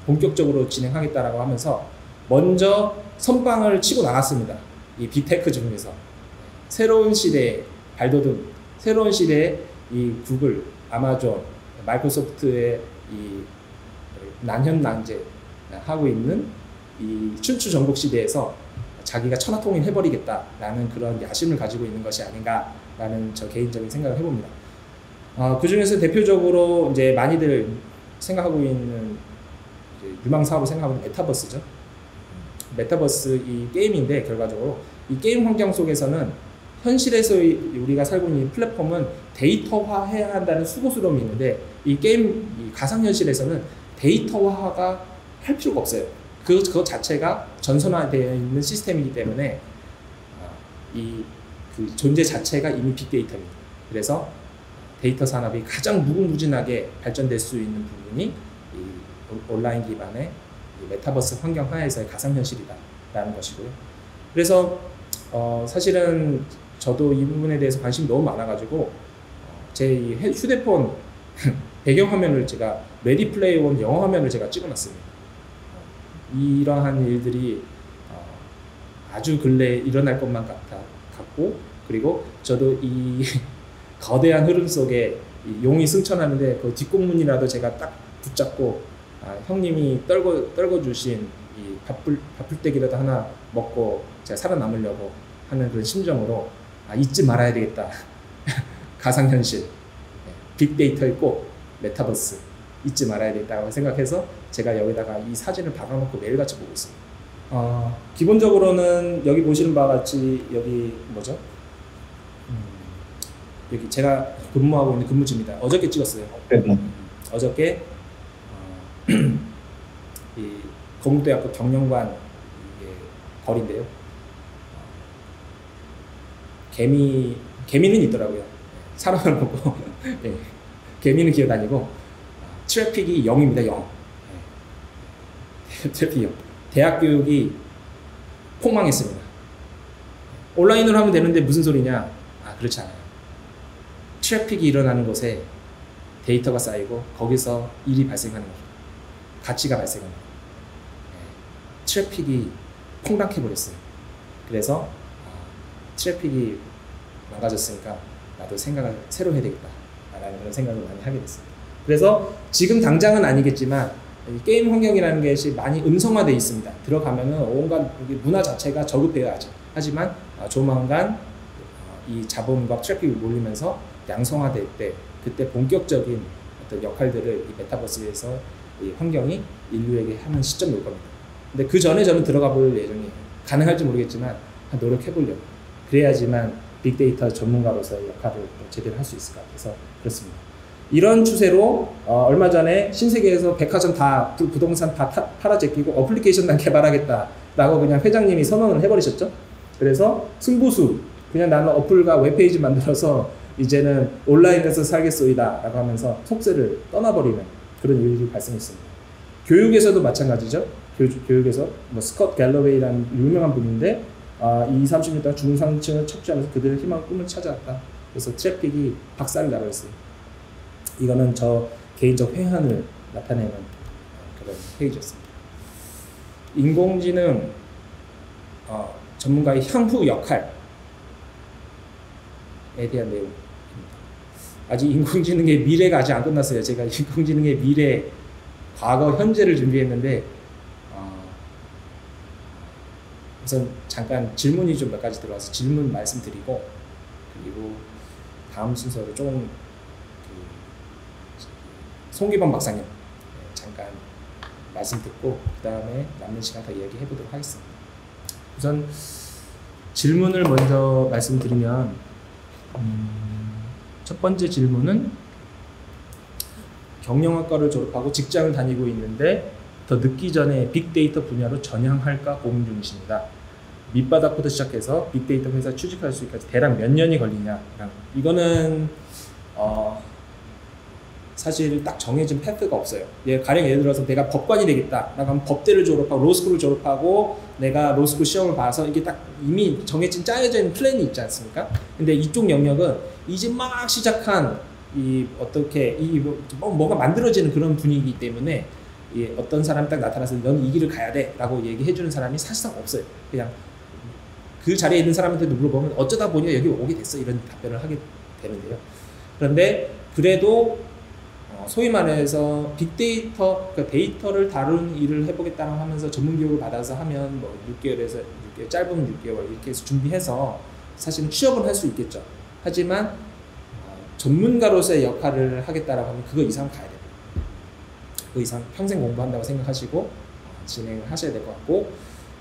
본격적으로 진행하겠다라고 하면서 먼저 선방을 치고 나갔습니다. 이 빅테크 중에서 새로운 시대에 발돋움, 새로운 시대에 이 구글, 아마존, 마이크로소프트의 이 난현난제 하고 있는 이 춘추전국 시대에서 자기가 천하통일 해버리겠다라는 그런 야심을 가지고 있는 것이 아닌가라는 저 개인적인 생각을 해봅니다. 그 중에서 대표적으로 이제 많이들 생각하고 있는 유망 사업을 생각하고 있는 메타버스죠. 메타버스 이 게임인데, 결과적으로 이 게임 환경 속에서는 현실에서 우리가 살고 있는 이 플랫폼은 데이터화해야 한다는 수고스러움이 있는데, 이 게임 이 가상현실에서는 데이터화가 할 필요가 없어요. 그것 자체가 전선화되어 있는 시스템이기 때문에 그 존재 자체가 이미 빅데이터입니다. 그래서 데이터 산업이 가장 무궁무진하게 발전될 수 있는 부분이 이 온라인 기반의 이 메타버스 환경 하에서의 가상현실이다라는 것이고요. 그래서 사실은 저도 이 부분에 대해서 관심이 너무 많아가지고 제 휴대폰 배경화면을 제가 레디 플레이어 원 영어 화면을 제가 찍어놨습니다. 이러한 일들이 아주 근래에 일어날 것만 같고, 그리고 저도 이 거대한 흐름 속에 이 용이 승천하는데 그 뒷공문이라도 제가 딱 붙잡고 형님이 떨궈주신 이 밥풀떼기라도 하나 먹고 제가 살아남으려고 하는 그런 심정으로 잊지 말아야 되겠다. 가상현실, 빅데이터의 꽃, 메타버스 잊지 말아야 되겠다고 생각해서 제가 여기다가 이 사진을 박아놓고 매일같이 보고 있습니다. 기본적으로는 여기 보시는 바와 같이 여기 뭐죠? 여기 제가 근무하고 있는 근무지입니다. 어저께 찍었어요. 어저께 이 건국대학교 경영관 거리인데요. 개미는 있더라고요. 사람을 보고 네. 개미는 기어다니고 트래픽이 0입니다. 0. 트래픽이 0. 대학 교육이 폭망했습니다. 온라인으로 하면 되는데 무슨 소리냐? 그렇지 않아요. 트래픽이 일어나는 곳에 데이터가 쌓이고 거기서 일이 발생하는 겁니다. 가치가 발생하는 겁니다. 트래픽이 폭락해버렸어요. 그래서 트래픽이 망가졌으니까 나도 생각을 새로 해야 되겠다 라는 그런 생각을 많이 하게 됐습니다. 그래서 지금 당장은 아니겠지만 게임 환경이라는 것이 많이 음성화되어 있습니다. 들어가면은 온갖 문화 자체가 저급해야죠. 하지만 조만간 이 자본과 트래픽이 몰리면서 양성화될 때, 그때 본격적인 어떤 역할들을 이 메타버스에서 이 환경이 인류에게 하는 시점이 올 겁니다. 근데 그 전에 저는 들어가 볼 예정이에요. 가능할지 모르겠지만 노력해 보려고. 그래야지만 빅데이터 전문가로서의 역할을 제대로 할 수 있을 것 같아서 그렇습니다. 이런 추세로 얼마 전에 신세계에서 백화점 다 부동산 다 팔아 제끼고 어플리케이션만 개발하겠다라고 그냥 회장님이 선언을 해버리셨죠. 그래서 승부수, 그냥 나는 어플과 웹페이지 만들어서 이제는 온라인에서 살겠소이다 라고 하면서 속세를 떠나버리는 그런 일이 발생했습니다. 교육에서도 마찬가지죠. 교육에서 뭐 스콧 갤러웨이라는 유명한 분인데 20-30년 동안 중상층을 척지하면서 그들의 희망 꿈을 찾아왔다. 그래서 트래픽이 박살을 나버렸어요. 이거는 저 개인적 회한을 나타내는 그런 페이지였습니다. 인공지능 전문가의 향후 역할에 대한 내용입니다. 아직 인공지능의 미래가 아직 안 끝났어요. 제가 인공지능의 미래, 과거, 현재를 준비했는데 우선 잠깐 질문이 좀 몇 가지 들어와서 질문 말씀드리고, 그리고 다음 순서로 조금 송기범 박사님 잠깐 말씀 듣고 그 다음에 남는 시간 더 이야기해 보도록 하겠습니다. 우선 질문을 먼저 말씀드리면 첫 번째 질문은 경영학과를 졸업하고 직장을 다니고 있는데 더 늦기 전에 빅데이터 분야로 전향할까 고민 중이십니다. 밑바닥부터 시작해서 빅데이터 회사 취직할 수 있기까지 대략 몇 년이 걸리냐라고. 이거는 사실 딱 정해진 패드가 없어요. 가령 예를 들어서 내가 법관이 되겠다라고 하면 법대를 졸업하고 로스쿨을 졸업하고 내가 로스쿨 시험을 봐서 이게 딱 이미 정해진 짜여져 있는 플랜이 있지 않습니까? 근데 이쪽 영역은 이제 막 시작한 어떻게 뭔가 만들어지는 그런 분위기이기 때문에 어떤 사람이 딱 나타나서 너는 이 길을 가야 돼 라고 얘기해주는 사람이 사실상 없어요. 그냥 그 자리에 있는 사람한테도 물어보면 어쩌다 보니 여기 오게 됐어 이런 답변을 하게 되는데요. 그런데 그래도 소위 말해서 빅데이터, 그러니까 데이터를 다루는 일을 해보겠다고 하면서 전문 교육을 받아서 하면 뭐 6개월에서 6개월, 짧으면 6개월 이렇게 해서 준비해서 사실은 취업을 할 수 있겠죠. 하지만 전문가로서의 역할을 하겠다라고 하면 그거 이상 가야 돼요. 그 이상 평생 공부한다고 생각하시고 진행을 하셔야 될 것 같고,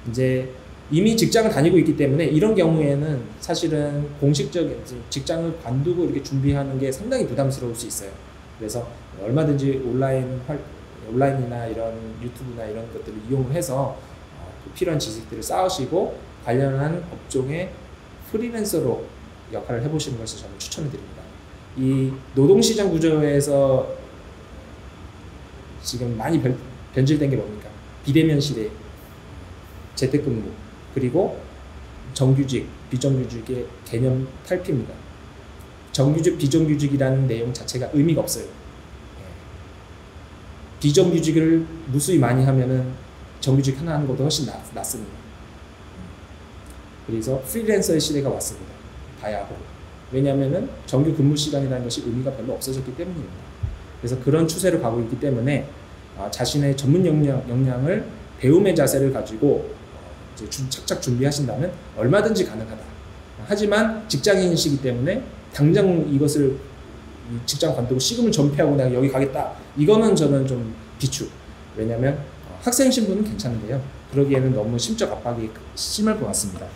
이제 이미 직장을 다니고 있기 때문에 이런 경우에는 사실은 공식적인 직장을 관두고 이렇게 준비하는 게 상당히 부담스러울 수 있어요. 그래서 얼마든지 온라인이나 이런 유튜브나 이런 것들을 이용을 해서 필요한 지식들을 쌓으시고 관련한 업종의 프리랜서로 역할을 해보시는 것을 저는 추천을 드립니다. 이 노동시장 구조에서 지금 많이 변질된 게 뭡니까? 비대면 시대, 재택근무, 그리고 정규직, 비정규직의 개념 탈피입니다. 정규직, 비정규직이라는 내용 자체가 의미가 없어요. 비정규직을 무수히 많이 하면은 정규직 하나 하는 것도 훨씬 낫습니다. 그래서 프리랜서의 시대가 왔습니다. 다야흐로. 왜냐하면은 정규 근무 시간이라는 것이 의미가 별로 없어졌기 때문입니다. 그래서 그런 추세로 가고 있기 때문에 자신의 전문 역량을 배움의 자세를 가지고 이제 착착 준비하신다면 얼마든지 가능하다. 하지만 직장인이시기 때문에 당장 이것을 직장 관두고 시금을 전폐하고 내가 여기 가겠다. 이거는 저는 좀 비추. 왜냐하면 학생 신분은 괜찮은데요. 그러기에는 너무 심적 압박이 심할 것 같습니다.